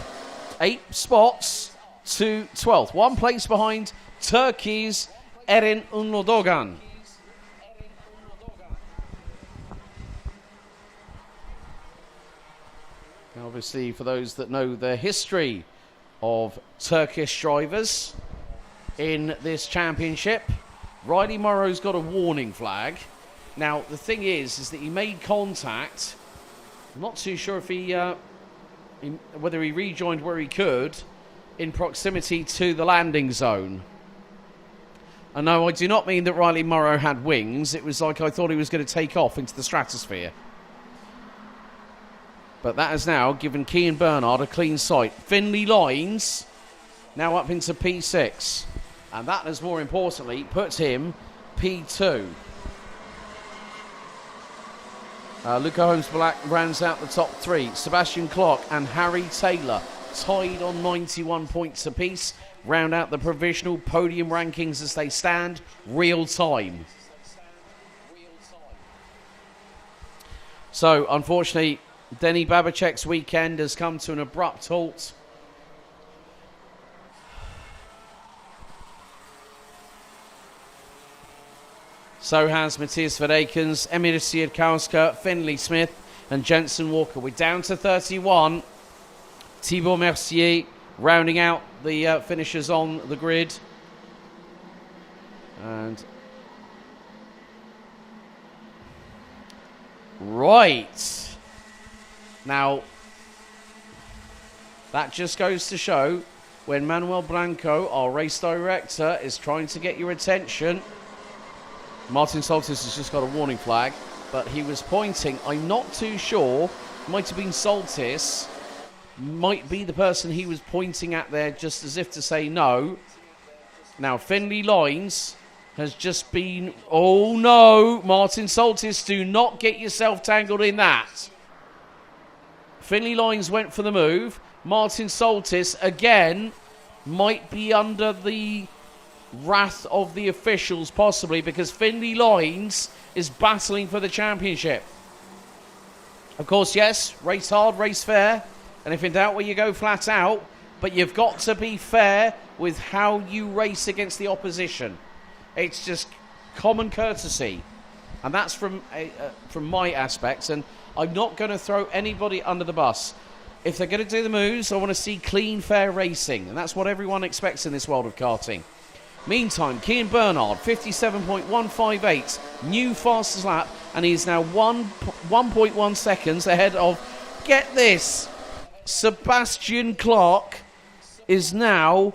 8 spots to 12th. 1 place behind Turkey's Eren Unlodogan. Now, obviously, for those that know the history of Turkish drivers in this championship, Riley Morrow's got a warning flag. Now, the thing is that he made contact. I'm not too sure if whether he rejoined where he could in proximity to the landing zone. And no, I do not mean that Riley Morrow had wings. It was like I thought he was going to take off into the stratosphere. But that has now given Kean Bernard a clean sight. Finley Lines now up into P6. And that has, more importantly, put him P2. Luca Holmes-Black rounds out the top 3. Sebastian Clark and Harry Taylor tied on 91 points apiece. Round out the provisional podium rankings as they stand real time. So, unfortunately, Denny Babicek's weekend has come to an abrupt halt. So has Matthias Verreken's, Emir Siedkowska, Finley Smith and Jensen Walker. We're down to 31. Thibaut Mercier rounding out the finishers on the grid. And right. Now, that just goes to show when Manuel Blanco, our race director, is trying to get your attention. Martin Soltis has just got a warning flag, but he was pointing. I'm not too sure. Might have been Soltis. Might be the person he was pointing at there just as if to say no. Now, Finley Lines has just been... Oh, no. Martin Soltis, do not get yourself tangled in that. Finley Lines went for the move. Martin Soltis, again, might be under the wrath of the officials, possibly, because Finley Lines is battling for the championship. Of course, yes, race hard, race fair. And if in doubt, well, you go flat out. But you've got to be fair with how you race against the opposition. It's just common courtesy. And that's from my aspects. And I'm not going to throw anybody under the bus. If they're going to do the moves, I want to see clean, fair racing. And that's what everyone expects in this world of karting. Meantime, Cian Bernard, 57.158, new fastest lap. And he's now 1.1 seconds ahead of, get this, Sebastian Clark is now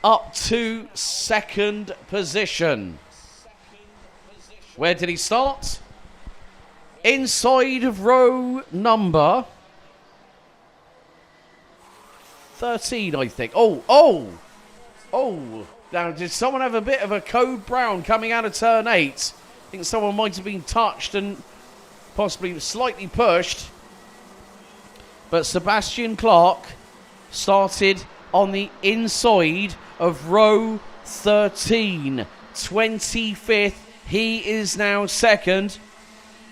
up to second position. Where did he start? Inside of row number 13, I think. Oh. Now, did someone have a bit of a code brown coming out of turn 8? I think someone might have been touched and possibly slightly pushed. But Sebastian Clark started on the inside of row 13. 25th. He is now second.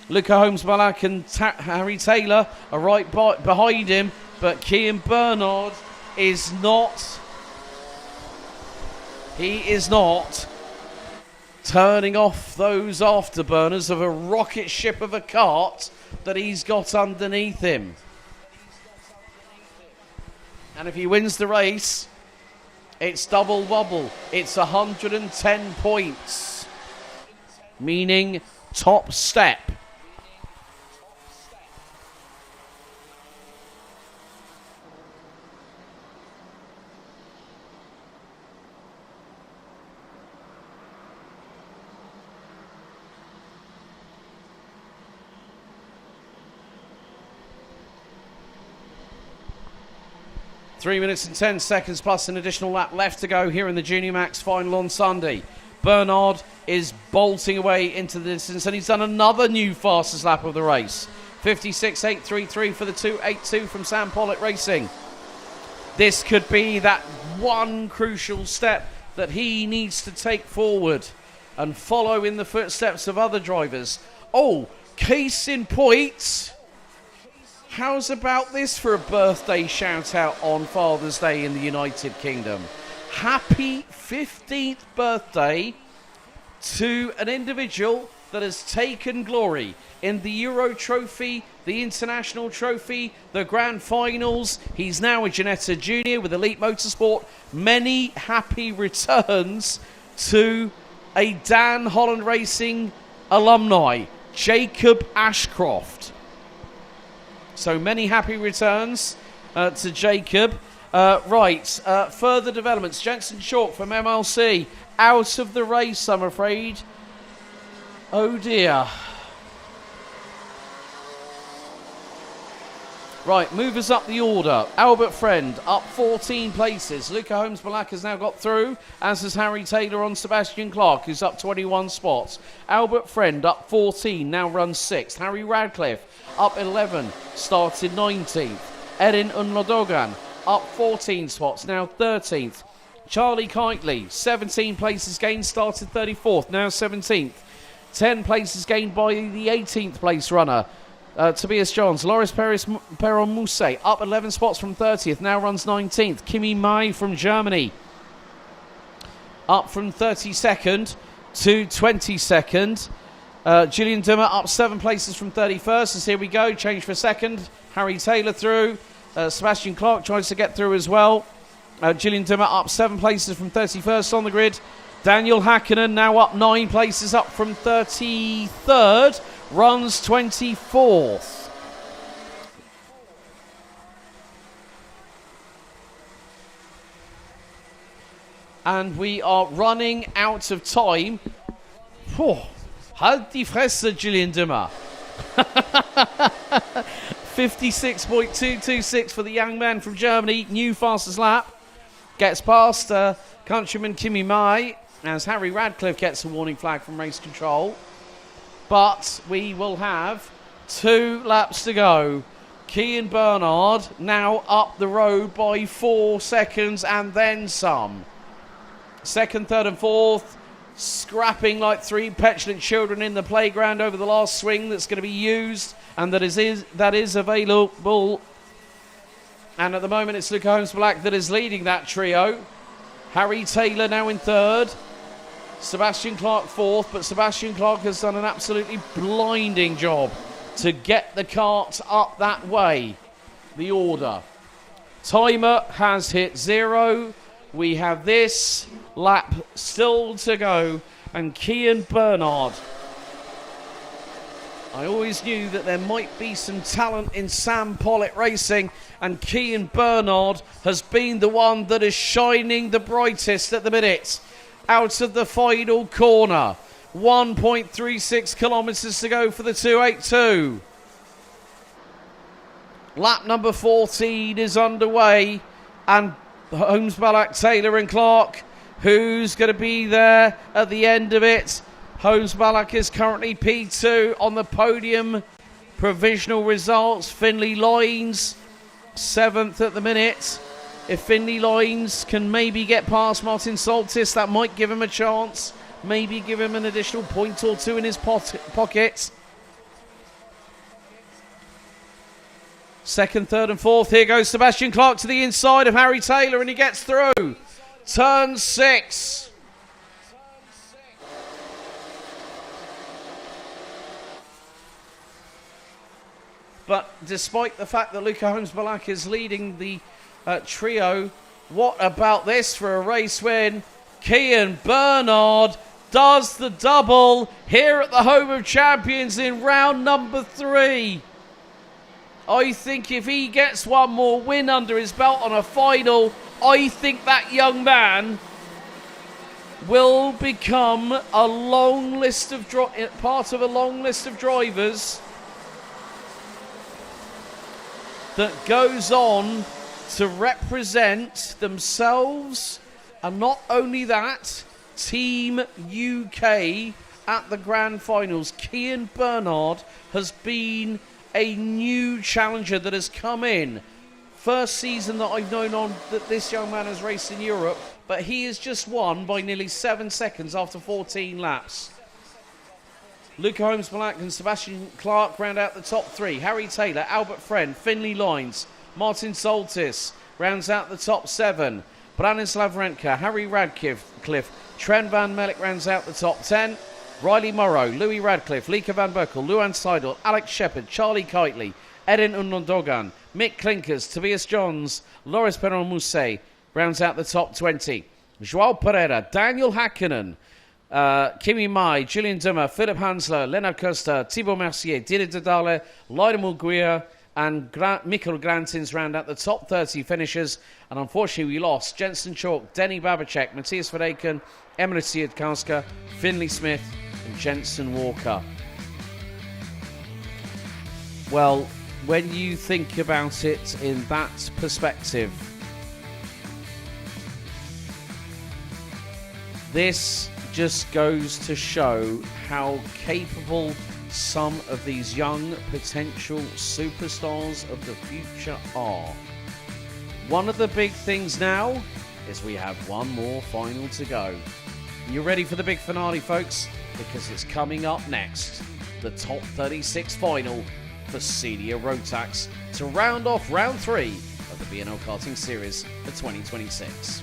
Luca Holmes-Balak and Harry Taylor are right behind him. But Cian Bernard is not... He is not turning off those afterburners of a rocket ship of a cart that he's got underneath him. And if he wins the race, it's double bubble. It's 110 points, meaning top step. Three minutes and 10 seconds plus an additional lap left to go here in the Junior Max final on Sunday. Bernard is bolting away into the distance, and he's done another new fastest lap of the race. 56.833 for the 2.82 from Sam Pollitt Racing. This could be that one crucial step that he needs to take forward and follow in the footsteps of other drivers. Oh, case in point... How's about this for a birthday shout out on Father's Day in the United Kingdom? Happy 15th birthday to an individual that has taken glory in the Euro Trophy, the International Trophy, the Grand Finals. He's now a Ginetta Junior with Elite Motorsport. Many happy returns to a Dan Holland Racing alumni, Jacob Ashcroft. So many happy returns to Jacob. Further developments. Jensen Chalk from MLC out of the race, I'm afraid. Oh dear. Right, movers up the order. Albert Friend up 14 places. Luca Holmes-Balak has now got through, as has Harry Taylor on Sebastian Clark, who's up 21 spots. Albert Friend up 14, now runs 6th. Harry Radcliffe up 11, started 19th. Erin Unlodogan up 14 spots, now 13th. Charlie Kitely, 17 places gained, started 34th, now 17th. 10 places gained by the 18th place runner, Tobias Johns. Loris Perron Mousse up 11 spots from 30th, now runs 19th. Kimi Mai from Germany up from 32nd to 22nd. Julian Dummer up 7 places from 31st, as here we go, change for second. Harry Taylor through. Sebastian Clark tries to get through as well. Julian Dummer up 7 places from 31st on the grid. Daniel Hakkinen now up 9 places up from 33rd. Runs 24th. And we are running out of time. Halt die Fresse, Julian Dummer. 56.226 for the young man from Germany. New fastest lap. Gets past countryman Kimi Mai. as Harry Radcliffe gets a warning flag from race control. But we will have 2 laps to go. Kean Bernard now up the road by 4 seconds and then some. Second, third and fourth, scrapping like 3 petulant children in the playground over the last swing that's going to be used and that is available. And at the moment it's Luca Holmes-Black that is leading that trio. Harry Taylor now in third. Sebastian Clark fourth, but Sebastian Clark has done an absolutely blinding job to get the cart up that way. The order. Timer has hit 0. We have this lap still to go, and Kean Bernard. I always knew that there might be some talent in Sam Pollitt Racing, and Kean Bernard has been the one that is shining the brightest at the minute. Out of the final corner. 1.36 kilometres to go for the 282. Lap number 14 is underway, and Holmes, Ballack, Taylor and Clark, who's going to be there at the end of it? Holmes Ballack is currently P2 on the podium. Provisional results, Finlay Loynes 7th at the minute. If Finlay Loynes can maybe get past Martin Soltis, that might give him a chance. Maybe give him an additional point or 2 in his pocket. Second, third and fourth. Here goes Sebastian Clark to the inside of Harry Taylor, and he gets through. Turn 6. But despite the fact that Luca Holmes-Ballack is leading the trio, what about this for a race win? Kean Bernard does the double here at the Home of Champions in round number 3. I think if he gets one more win under his belt on a final, I think that young man will become a long list of part of a long list of drivers that goes on to represent themselves, and not only that, Team UK at the Grand Finals. Kean Bernard has been a new challenger that has come in. First season that I've known on that this young man has raced in Europe, but he has just won by nearly 7 seconds after 14 laps. Luca Holmes-Ballack and Sebastian Clark round out the top 3. Harry Taylor, Albert Friend, Finlay Loynes, Martin Soltis rounds out the top 7. Branislav Renka, Harry Radcliffe, Trent Van Mellick rounds out the top 10. Riley Morrow, Louis Radcliffe, Lika Van Berkel, Luan Seidel, Alex Shepard, Charlie Kitely, Eden Unondogan, Mick Clinkers, Tobias Johns, Loris Perron-Mousset rounds out the top 20. Joao Pereira, Daniel Hakkinen, Kimi Mai, Julian Dummer, Philip Hansler, Lennart Costa, Thibaut Mercier, Didi Didale, Lionel Muguia, and Mikkel Grantins round out the top 30 finishers. And unfortunately we lost Jensen Chalk, Denny Babacek, Matthias Verdaken, Emily Siedkowska, Finlay Smith and Jensen Walker. Well, when you think about it in that perspective, this just goes to show how capable some of these young potential superstars of the future are. One of the big things now is we have one more final to go. You ready for the big finale, folks? Because it's coming up next. The top 36 final for Senior Rotax to round off round 3 of the BNL Karting Series for 2026.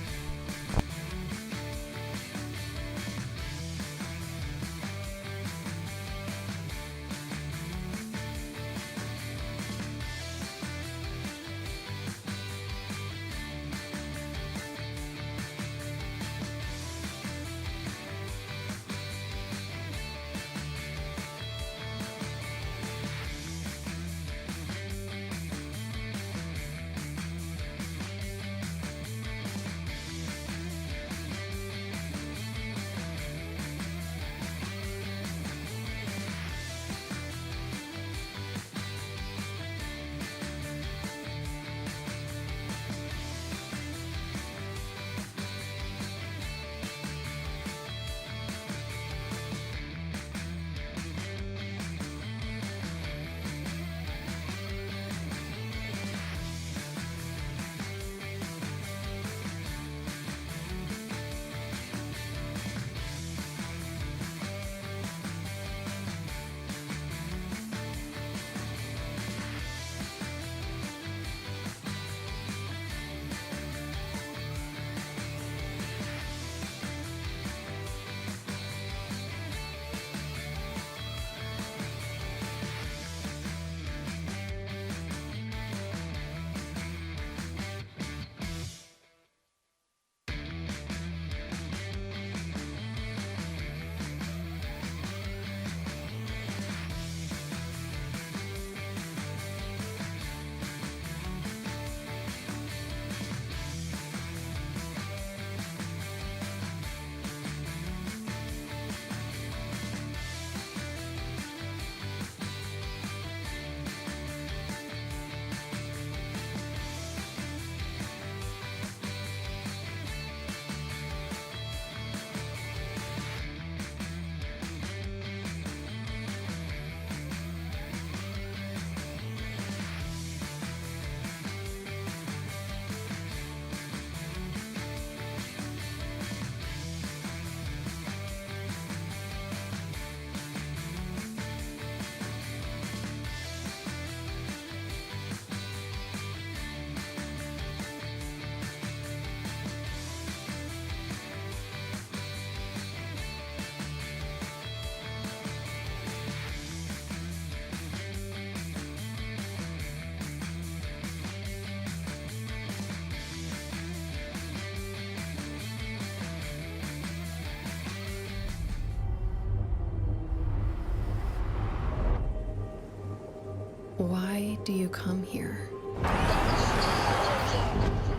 do you come here?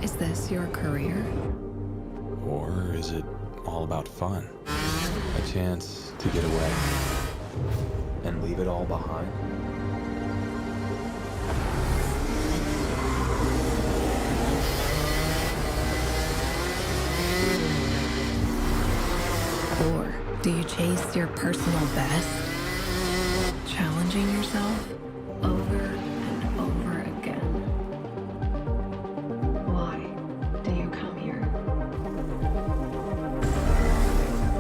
Is this your career? Or is it all about fun? A chance to get away and leave it all behind? Or do you chase your personal best? Challenging yourself over and over again. Why do you come here?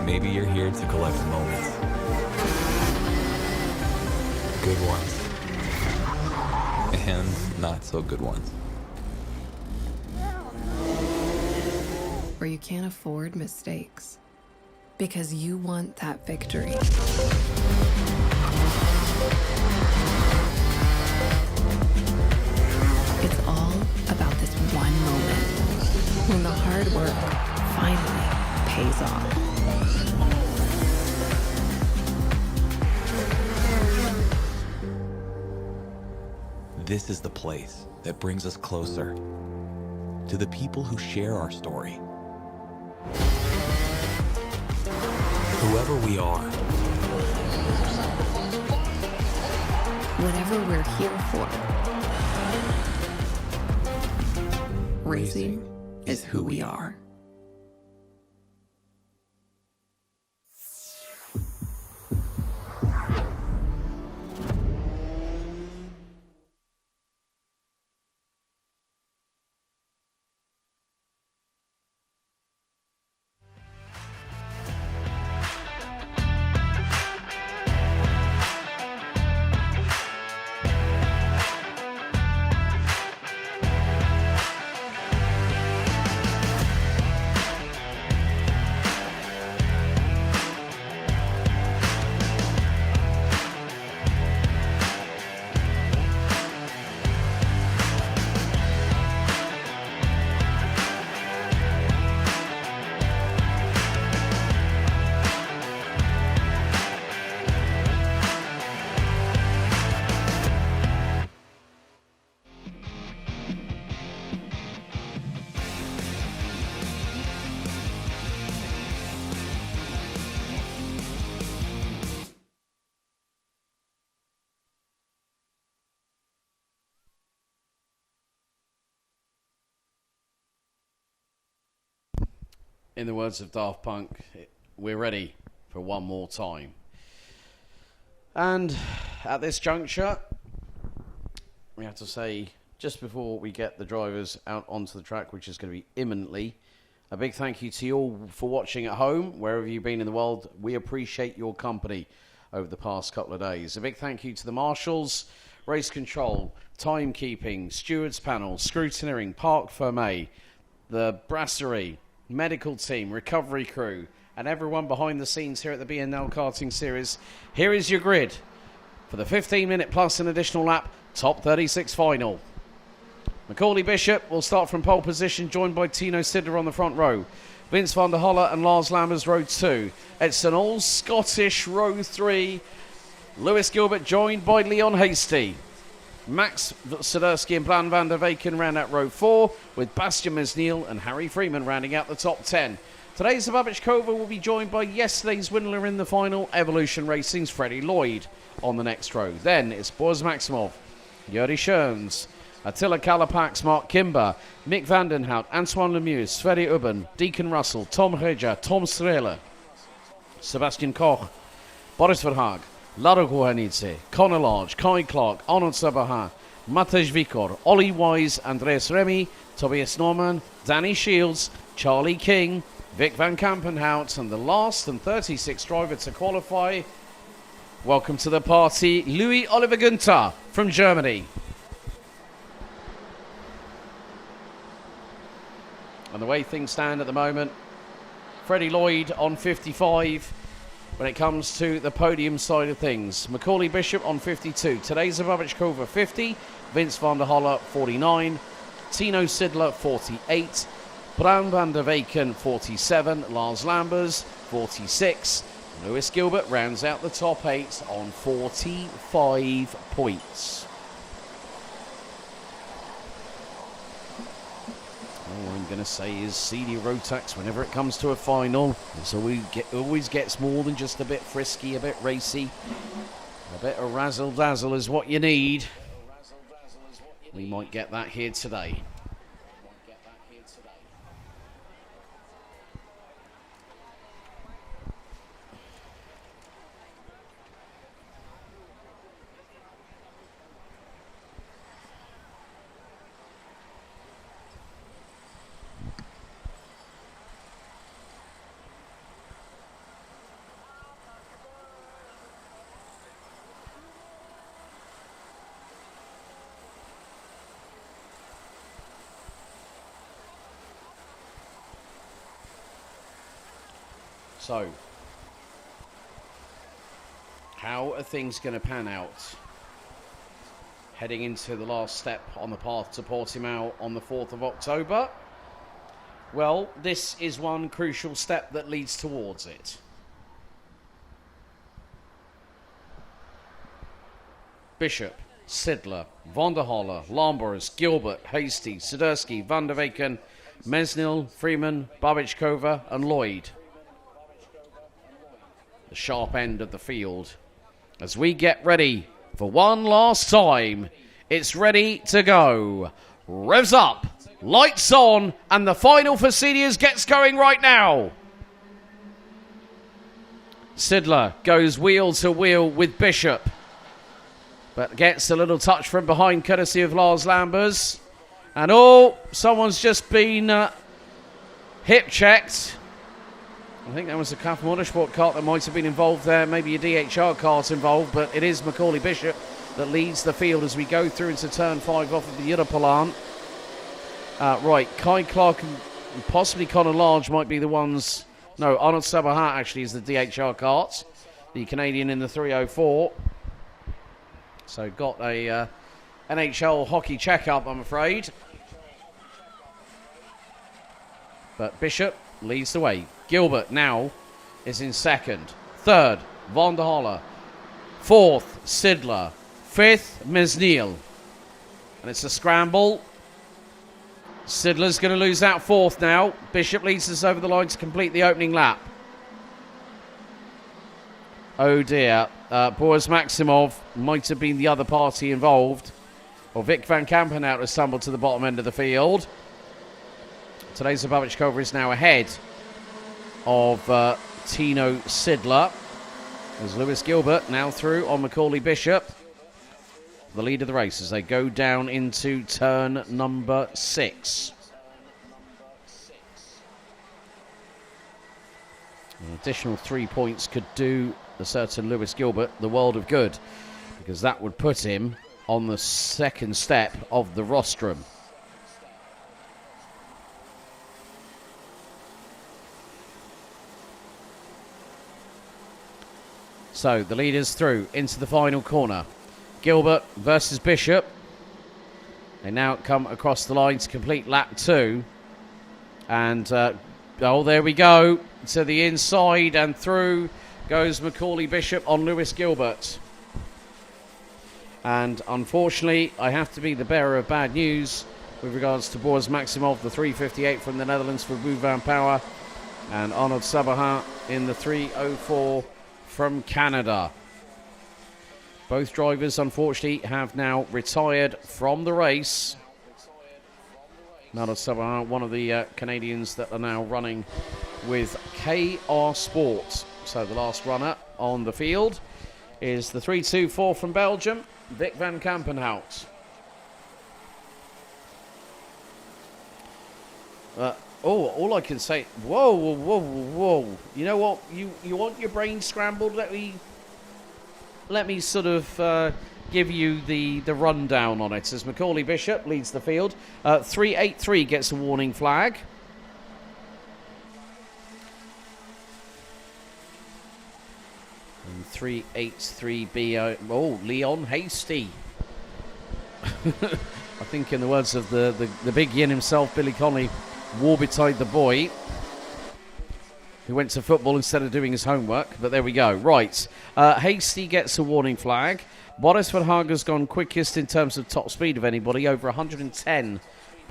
Maybe you're here to collect moments. Good ones. And not so good ones. Or you can't afford mistakes because you want that victory. It's all about this one moment when the hard work finally pays off. This is the place that brings us closer to the people who share our story. Whoever we are, Whatever we're here for, racing is who we are. In the words of Daft Punk, we're ready for one more time. And at this juncture, we have to say, just before we get the drivers out onto the track, which is going to be imminently, a big thank you to you all for watching at home, wherever you've been in the world. We appreciate your company over the past couple of days. A big thank you to the marshals, race control, timekeeping, stewards panel, scrutineering, parc fermé, the brasserie, medical team, recovery crew, and everyone behind the scenes here at the BNL Karting Series. Here is your grid for the 15-minute plus an additional lap top 36 final. Macaulay Bishop will start from pole position, joined by Tino Sidler on the front row. Vince van der Holle and Lars Lammers row 2. It's an all-Scottish row 3. Lewis Gilbert joined by Leon Hasty. Max Soderski and Blan van der Weyken round out row 4, with Bastian Mesnil and Harry Freeman rounding out the top 10. Today's Zababishkova will be joined by yesterday's winner in the final, Evolution Racing's Freddie Lloyd, on the next row. Then it's Boaz Maximov, Yuri Schoens, Attila Kalapax, Mark Kimber, Mick Vandenhout, Antoine Lemieux, Sverre Ubben, Deacon Russell, Tom Reja, Tom Strehler, Sebastian Koch, Boris Verhaag, Lara Gohanidze, Conor Lodge, Kai Clark, Arnold Sabaha, Matej Vikor, Ollie Wise, Andreas Remy, Tobias Norman, Danny Shields, Charlie King, Vic van Kampenhout, and the last and 36th driver to qualify. Welcome to the party, Louis Oliver Günther from Germany. And the way things stand at the moment, Freddie Lloyd on 55 when it comes to the podium side of things. Macaulay Bishop on 52. Today's Zababishkova 50. Vince van der Holle 49. Tino Sidler 48. Bran van der Weyken 47. Lars Lambers 46. Lewis Gilbert rounds out the top 8 on 45 points. All I'm going to say is CD Rotax, whenever it comes to a final, always gets more than just a bit frisky, a bit racy. A bit of razzle-dazzle is what you need. We might get that here today. So, how are things going to pan out heading into the last step on the path to Portimao on the 4th of October? Well, this is one crucial step that leads towards it. Bishop, Sidler, Van der Holle, Lambers, Gilbert, Hasty, Sidursky, Van der Weken, Mesnil, Freeman, Babichkova and Lloyd. The sharp end of the field. As we get ready for one last time, it's ready to go. Revs up, lights on, and the final for seniors gets going right now. Sidler goes wheel to wheel with Bishop, but gets a little touch from behind courtesy of Lars Lambers. And someone's just been hip checked. I think that was a CAF Motorsport cart that might have been involved there. Maybe a DHR cart's involved, but it is Macaulay Bishop that leads the field as we go through into turn 5 off of the Europolan. Right, Kai Clark and possibly Connor Large might be the ones. No, Arnold Sabahat actually is the DHR cart, the Canadian in the 304. So got a NHL hockey checkup, I'm afraid. But Bishop leads the way. Gilbert now is in second. Third, Van der Holle. Fourth, Sidler. Fifth, Mesnil. And it's a scramble. Sidler's going to lose that fourth now. Bishop leads us over the line to complete the opening lap. Oh dear. Boris Maximov might have been the other party involved. Or Vic Van Kampenhout has stumbled to the bottom end of the field. Today's Babichkova is now ahead of Tino Sidler. As Lewis Gilbert now through on Macaulay Bishop, the lead of the race as they go down into turn number 6. An additional 3 points could do a certain Lewis Gilbert the world of good, because that would put him on the second step of the rostrum. So the leaders through into the final corner. Gilbert versus Bishop. They now come across the line to complete lap 2. And, there we go. To the inside and through goes Macaulay Bishop on Lewis Gilbert. And unfortunately, I have to be the bearer of bad news with regards to Boris Maximov, the 358 from the Netherlands for Bouvin Power, and Arnold Sabahat in the 304 from Canada. Both drivers, unfortunately, have now retired from the race. Arnold Sabahat, one of the Canadians that are now running with KR Sport. So the last runner on the field is the 324 from Belgium, Vic Van Kampenhout. All I can say, whoa. You know what? You want your brain scrambled? Let me sort of give you the rundown on it. As Macaulay Bishop leads the field. 383 gets a warning flag. And 383B, Leon Hasty. I think in the words of the big yin himself, Billy Connolly, war betide the boy who went to football instead of doing his homework. But there we go. Right. Hasty gets a warning flag. Boris Verhagen's gone quickest in terms of top speed of anybody, over 110.9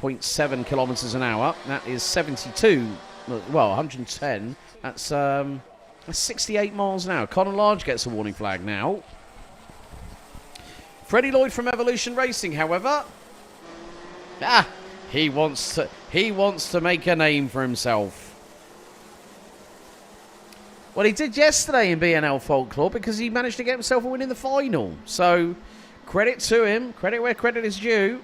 110 kilometres an hour. That is 72, well, 110. That's 68 miles an hour. Connor Large gets a warning flag now. Freddie Lloyd from Evolution Racing, however, he wants to make a name for himself. Well, he did yesterday in BNL Folklore because he managed to get himself a win in the final. So, credit to him. Credit where credit is due.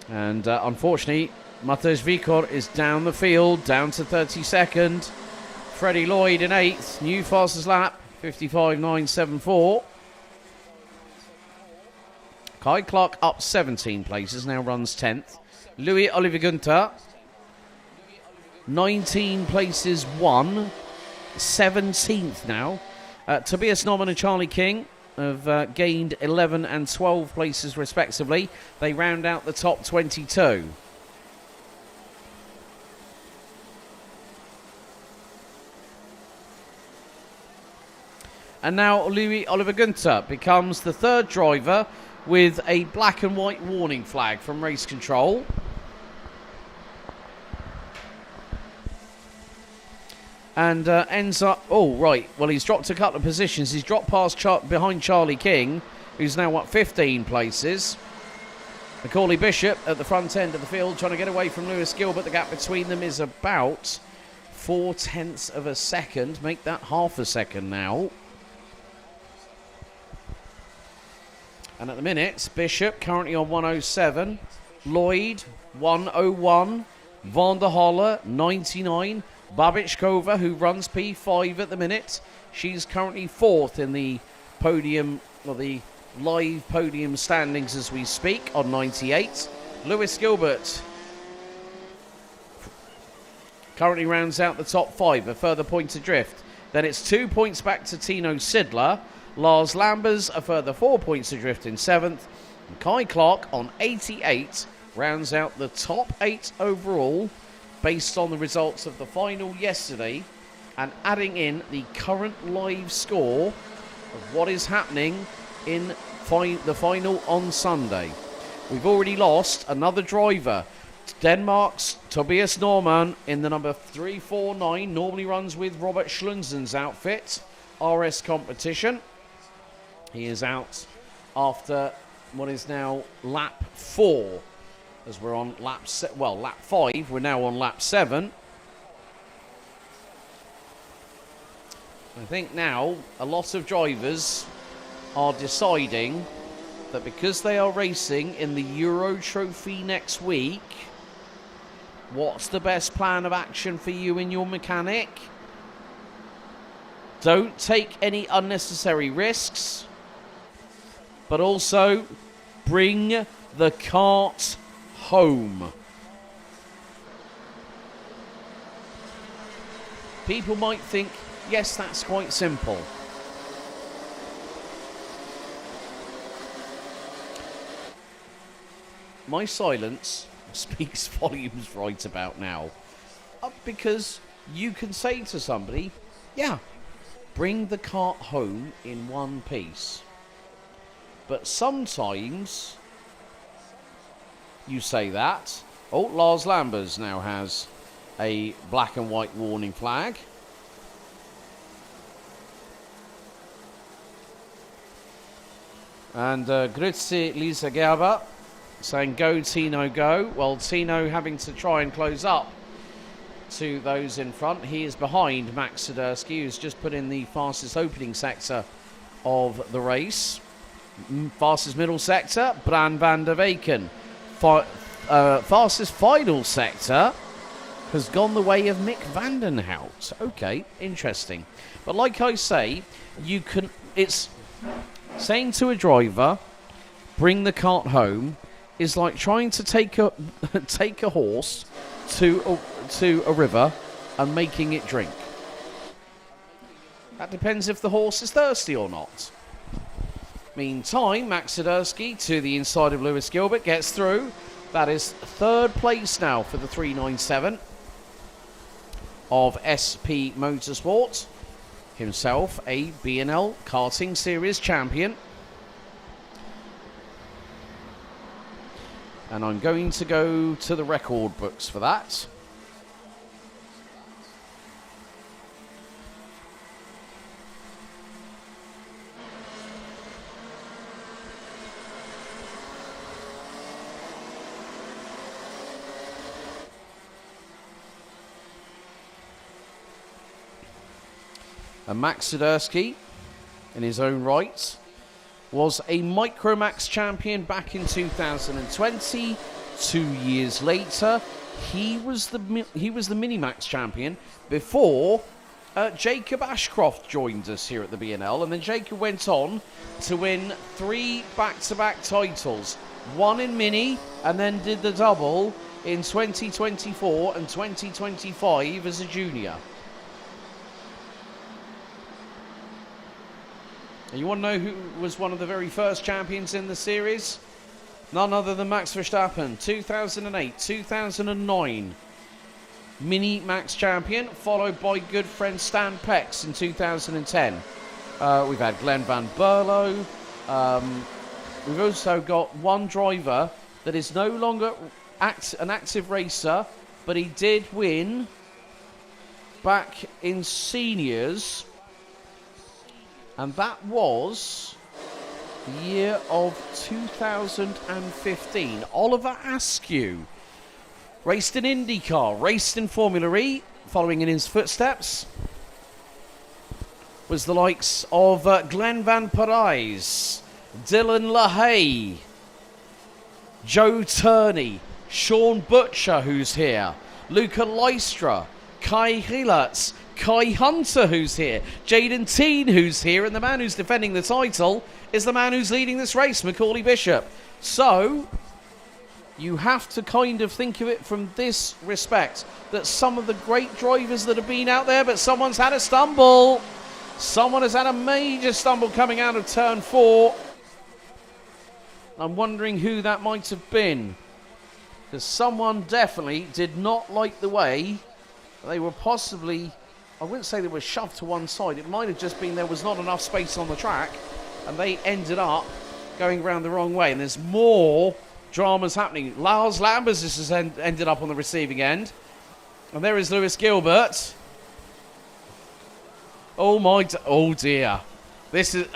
And unfortunately, Mateusz Wikor is down the field, down to 32nd. Freddie Lloyd in 8th. New fastest lap, 55.974. Kai Clark up 17 places, now runs 10th. Louis Oliver Gunther, 19 places, 17th now. Tobias Norman and Charlie King have gained 11 and 12 places respectively. They round out the top 22. And now Louis Oliver Gunther becomes the third driver with a black and white warning flag from race control. And ends up... Oh, right. Well, he's dropped a couple of positions. He's dropped past behind Charlie King, who's now, 15 places. Macaulay Bishop at the front end of the field trying to get away from Lewis Gilbert. The gap between them is about 0.4 of a second. Make that half a second now. And at the minute, Bishop currently on 107. Lloyd, 101. Van der Holle, 99. Babichkova, who runs P5 at the minute. She's currently 4th in the podium, or the live podium standings as we speak, on 98. Lewis Gilbert currently rounds out the top 5, a further point adrift. Then it's 2 points back to Tino Sidler. Lars Lambers a further 4 points adrift in 7th. And Kai Clark on 88 rounds out the top 8 overall based on the results of the final yesterday and adding in the current live score of what is happening in the final on Sunday. We've already lost another driver. Denmark's Tobias Norman in the number 349, normally runs with Robert Schlunzen's outfit, RS Competition. He is out after what is now lap 4, as we're on lap 5. We're now on lap 7. I think now a lot of drivers are deciding that because they are racing in the Euro Trophy next week, what's the best plan of action for you and your mechanic? Don't take any unnecessary risks, but also bring the kart home. People might think, yes, that's quite simple. My silence speaks volumes right about now. Because you can say to somebody, yeah, bring the kart home in one piece. But sometimes you say that. Oh, Lars Lambers now has a black and white warning flag. And Grützi Lisa Gerber saying, go Tino, go. Well, Tino having to try and close up to those in front. He is behind Max Sidursky, who's just put in the fastest opening sector of the race. Fastest middle sector, Bran van der Weken. Fastest final sector has gone the way of Mick Vandenhout. Okay, interesting. But like I say, you can... It's saying to a driver, bring the kart home, is like trying to take a horse to a river and making it drink. That depends if the horse is thirsty or not. Meantime, Max Sidursky to the inside of Lewis Gilbert gets through. That is third place now for the 397 of SP Motorsport. himself a BNL Karting Series champion. And I'm going to go to the record books for that. And Max Sidursky, in his own right, was a Micromax champion back in 2020. 2 years later, he was the Minimax champion before Jacob Ashcroft joined us here at the BNL. And then Jacob went on to win 3 back-to-back titles. 1 in Mini, and then did the double in 2024 and 2025 as a junior. And you want to know who was one of the very first champions in the series? None other than Max Verstappen. 2008, 2009. Mini Max champion, followed by good friend Stan Pex in 2010. We've had Glenn Van Berlo. We've also got one driver that is no longer an active racer, but he did win back in seniors. And that was the year of 2015. Oliver Askew raced in IndyCar, raced in Formula E, following in his footsteps. Was the likes of Glenn Van Parijs, Dylan LaHaye, Joe Turney, Sean Butcher, who's here, Luca Lystra, Kai Hillatz, Kai Hunter, who's here, Jaden Teen, who's here, and the man who's defending the title is the man who's leading this race, Macaulay Bishop. So, you have to kind of think of it from this respect, that some of the great drivers that have been out there, but someone's had a stumble. Someone has had a major stumble coming out of turn 4. I'm wondering who that might have been, because someone definitely did not like the way they were possibly, I wouldn't say they were shoved to one side. It might have just been there was not enough space on the track and they ended up going around the wrong way. And there's more dramas happening. Lars Lambers has ended up on the receiving end. And there is Lewis Gilbert. Oh dear. This is,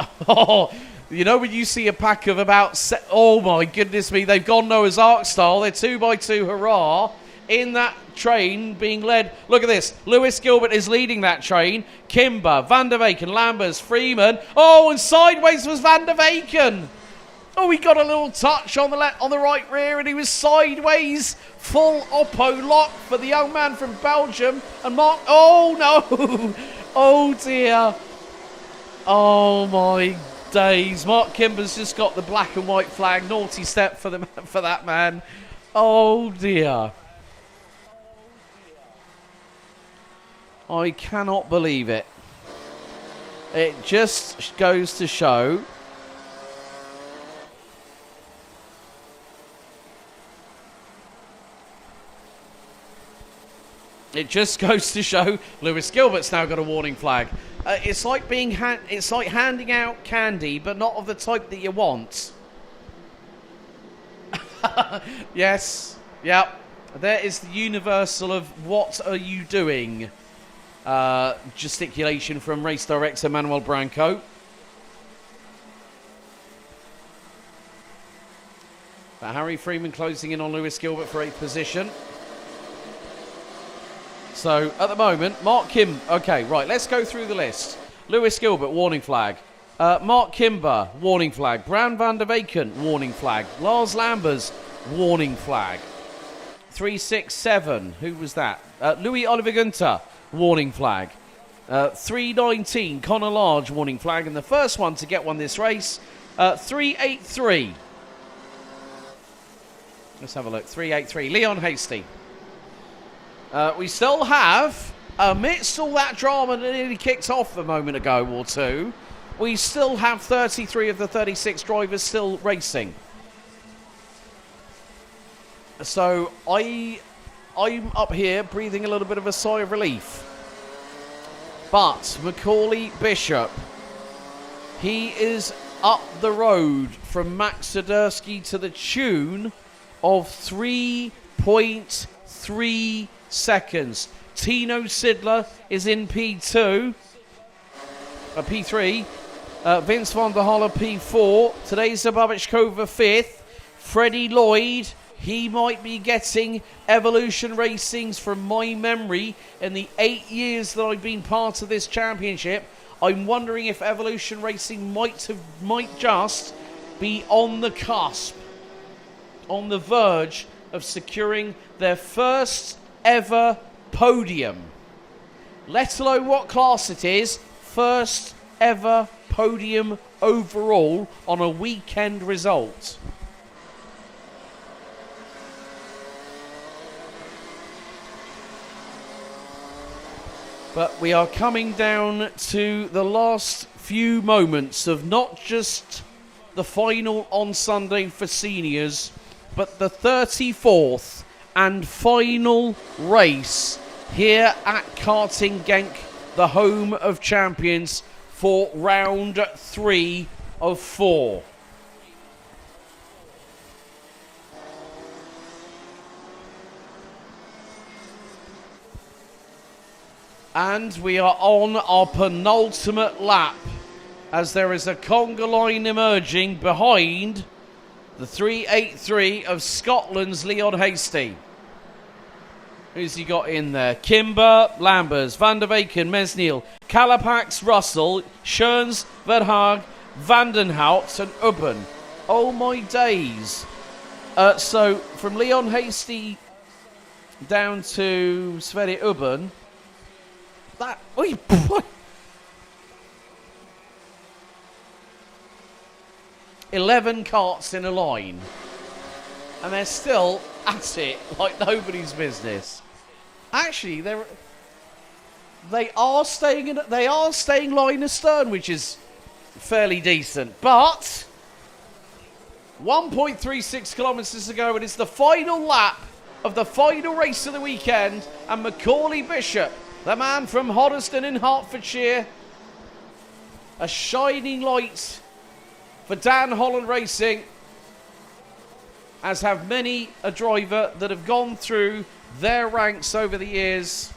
you know when you see a pack of about, oh my goodness me, they've gone Noah's Ark style. They're 2x2 hurrah. In that train being led. Look at this. Lewis Gilbert is leading that train. Kimber, Van der Weyken, Lambers, Freeman. Oh, and sideways was Van der Weyken. Oh, he got a little touch on the right rear, and he was sideways. Full Oppo lock for the young man from Belgium. And Mark. Oh no. Oh dear. Oh my days. Mark Kimber's just got the black and white flag. Naughty step for that man. Oh dear. I cannot believe it. It just goes to show Lewis Gilbert's now got a warning flag. It's like handing out candy, but not of the type that you want. Yes. Yep. There is the universal of what are you doing? Gesticulation from race director Manuel Branco. But Harry Freeman closing in on Lewis Gilbert for 8th position. So at the moment, Mark Kim. Okay, right, let's go through the list. Lewis Gilbert, warning flag. Mark Kimber, warning flag. Bran van der Weyken, warning flag. Lars Lambers, warning flag. 367, who was that? Louis Oliver Gunter, warning flag. 319, Connor Large, warning flag. And the first one to get one this race, 383. Let's have a look. 383, Leon Hasty. We still have, amidst all that drama that nearly kicked off a moment ago or two, we still have 33 of the 36 drivers still racing. So I'm up here breathing a little bit of a sigh of relief. But Macaulay Bishop, he is up the road from Max Swiderski to the tune of 3.3 seconds. Tino Sidler is in P3. Vince van der Holle P4. Today's Babichkova 5th. Freddie Lloyd, he might be getting Evolution Racings from my memory in the 8 years that I've been part of this championship. I'm wondering if Evolution Racing might just be on the cusp, on the verge of securing their first ever podium. Let alone what class it is, first ever podium overall on a weekend result. But we are coming down to the last few moments of not just the final on Sunday for seniors, but the 34th and final race here at Karting Genk, the home of champions, for round 3 of 4. And we are on our penultimate lap as there is a conga line emerging behind the 383 of Scotland's Leon Hastie. Who's he got in there? Kimber, Lambers, Van der Weyken, Mesniel, Calapax, Russell, Schoens, Verhaag, Vandenhout and Ubben. Oh my days. So from Leon Hastie down to Sverre Ubben, that... Oi, boy. 11 carts in a line. And they're still at it like nobody's business. Actually, they are staying line astern, which is fairly decent. But 1.36 kilometres to go, and it's the final lap of the final race of the weekend. And Macaulay Bishop, the man from Hoddesdon in Hertfordshire, a shining light for Dan Holland Racing, as have many a driver that have gone through their ranks over the years.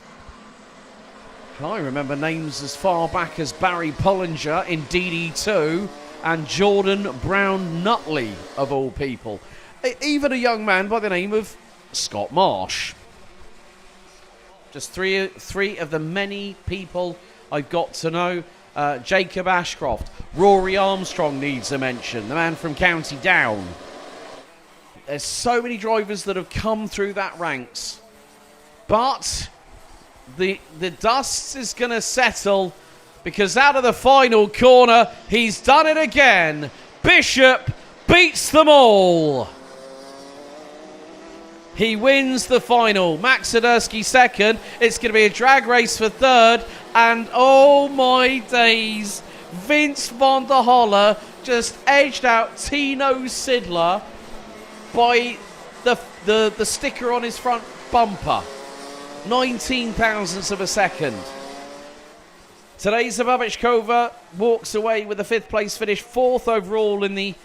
I remember names as far back as Barry Pullinger in DD2 and Jordan Brown Nutley, of all people. Even a young man by the name of Scott Marsh. Just three of the many people I've got to know. Jacob Ashcroft. Rory Armstrong needs a mention, the man from County Down. There's so many drivers that have come through that ranks. But the dust is going to settle, because out of the final corner, he's done it again. Bishop beats them all. He wins the final. Max Swiderski second. It's going to be a drag race for third. And oh my days, Vince van der Holle just edged out Tino Sidler by the sticker on his front bumper. 19 thousandths of a second. Today's Babichkova walks away with a 5th place finish, 4th overall in the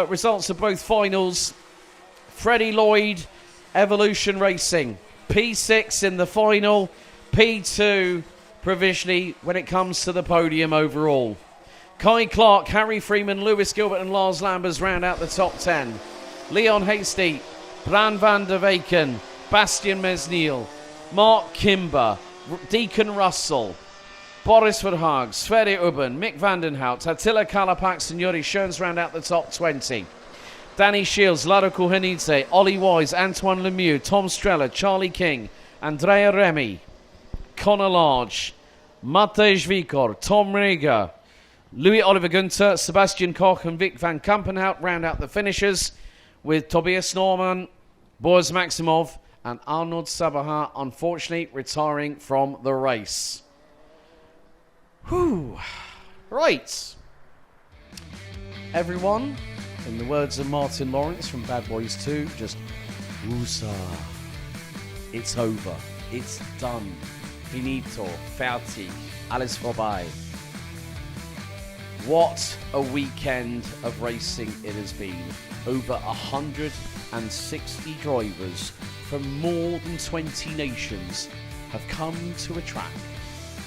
results of both finals. Freddie Lloyd, Evolution Racing, P6 in the final, P2 provisionally when it comes to the podium overall. Kai Clark, Harry Freeman, Lewis Gilbert and Lars Lambers round out the top 10. Leon Hastie, Bran van der Weyken, Bastian Mesniel, Mark Kimber, Deacon Russell, Boris Verhaag, Sverre Ubben, Mick Vandenhout, Attila Calapax and Yuri Schoens round out the top 20. Danny Shields, Lado Kuhanidze, Ollie Wise, Antoine Lemieux, Tom Strella, Charlie King, Andrea Remy, Connor Large, Matej Vikor, Tom Rieger, Louis Oliver Günther, Sebastian Koch and Vic van Kampenhout round out the finishers, with Tobias Norman, Boris Maximov and Arnold Sabaha unfortunately retiring from the race. Whew. Right. Everyone, in the words of Martin Lawrence from Bad Boys 2, just woosah. It's over. It's done. finito, fertig, alles vorbei. What a weekend of racing it has been. Over 160 drivers from more than 20 nations have come to a track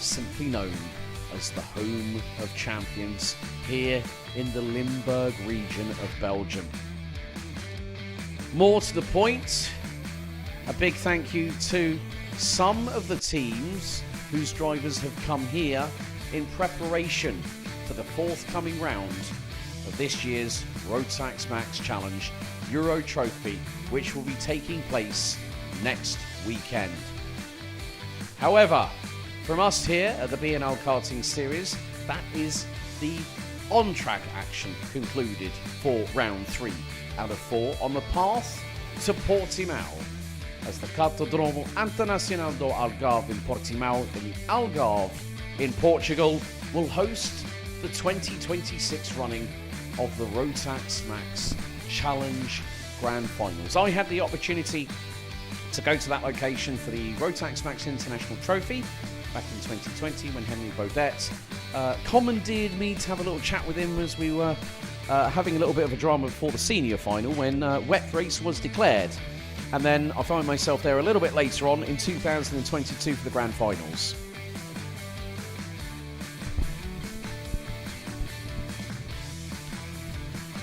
simply known as the home of champions here in the Limburg region of Belgium. More to the point, a big thank you to some of the teams whose drivers have come here in preparation for the forthcoming round of this year's Rotax Max Challenge Euro Trophy, which will be taking place next weekend. However, from us here at the BNL Karting Series, that is the on-track action concluded for round 3 out of 4 on the path to Portimao, as the Cartódromo Internacional do Algarve in Portimao in Algarve in Portugal will host the 2026 running of the Rotax Max Challenge Grand Finals. I had the opportunity to go to that location for the Rotax Max International Trophy back in 2020 when Henry Baudet commandeered me to have a little chat with him as we were having a little bit of a drama before the senior final when wet race was declared. And then I found myself there a little bit later on in 2022 for the Grand Finals.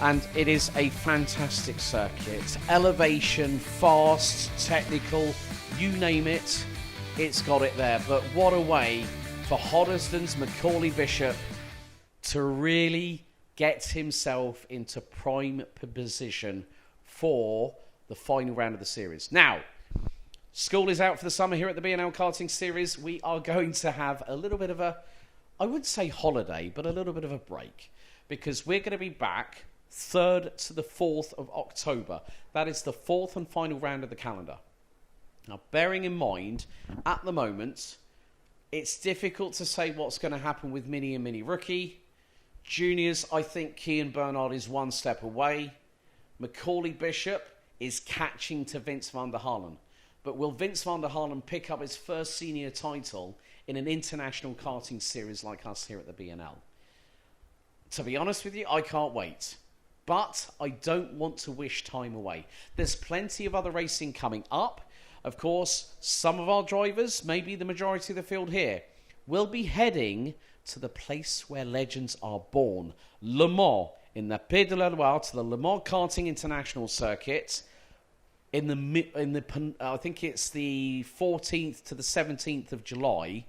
And it is a fantastic circuit. Elevation, fast, technical, you name it, it's got it there. But what a way for Hoddesdon's Macaulay Bishop to really get himself into prime position for the final round of the series. Now, school is out for the summer here at the BNL Karting Series. We are going to have a little bit of a, I wouldn't say holiday, but a little bit of a break, because we're going to be back 3rd to the 4th of October. That is the 4th and final round of the calendar. Now, bearing in mind, at the moment, it's difficult to say what's going to happen with Mini and Mini Rookie. Juniors, I think Kean Bernard is one step away. Macaulay Bishop is catching to Vince van der Halen. But will Vince van der Halen pick up his first senior title in an international karting series like us here at the BNL? To be honest with you, I can't wait. But I don't want to wish time away. There's plenty of other racing coming up. Of course, some of our drivers, maybe the majority of the field here, will be heading to the place where legends are born. Le Mans, in the Pays de la Loire, to the Le Mans Karting International Circuit. I think it's the 14th to the 17th of July.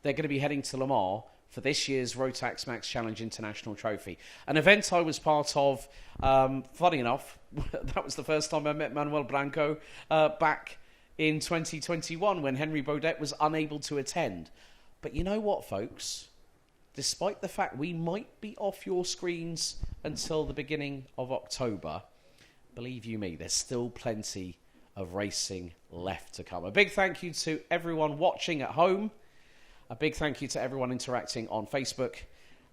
They're going to be heading to Le Mans for this year's Rotax Max Challenge International Trophy. An event I was part of, funny enough, that was the first time I met Manuel Blanco back in 2021 when Henry Baudet was unable to attend. But you know what, folks? Despite the fact we might be off your screens until the beginning of October, believe you me, there's still plenty of racing left to come. A big thank you to everyone watching at home. A big thank you to everyone interacting on Facebook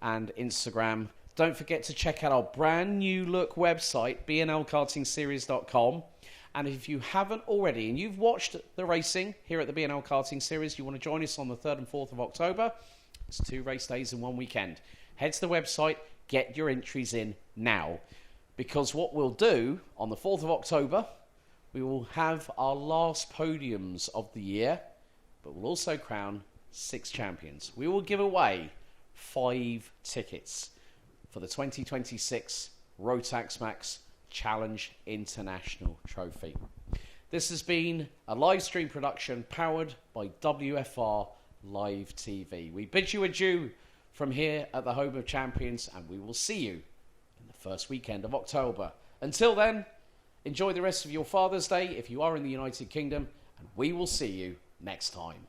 and Instagram. Don't forget to check out our brand new look website, bnlkartingseries.com. And if you haven't already, and you've watched the racing here at the BNL Karting Series, you want to join us on the 3rd and 4th of October, it's 2 race days in 1 weekend. Head to the website, get your entries in now. Because what we'll do on the 4th of October, we will have our last podiums of the year, but we'll also crown 6 champions. We will give away 5 tickets for the 2026 Rotax Max Challenge International Trophy. This has been a live stream production powered by WFR Live TV. We bid you adieu from here at the home of champions, and we will see you in the first weekend of October. Until then, enjoy the rest of your Father's Day if you are in the United Kingdom, and we will see you next time.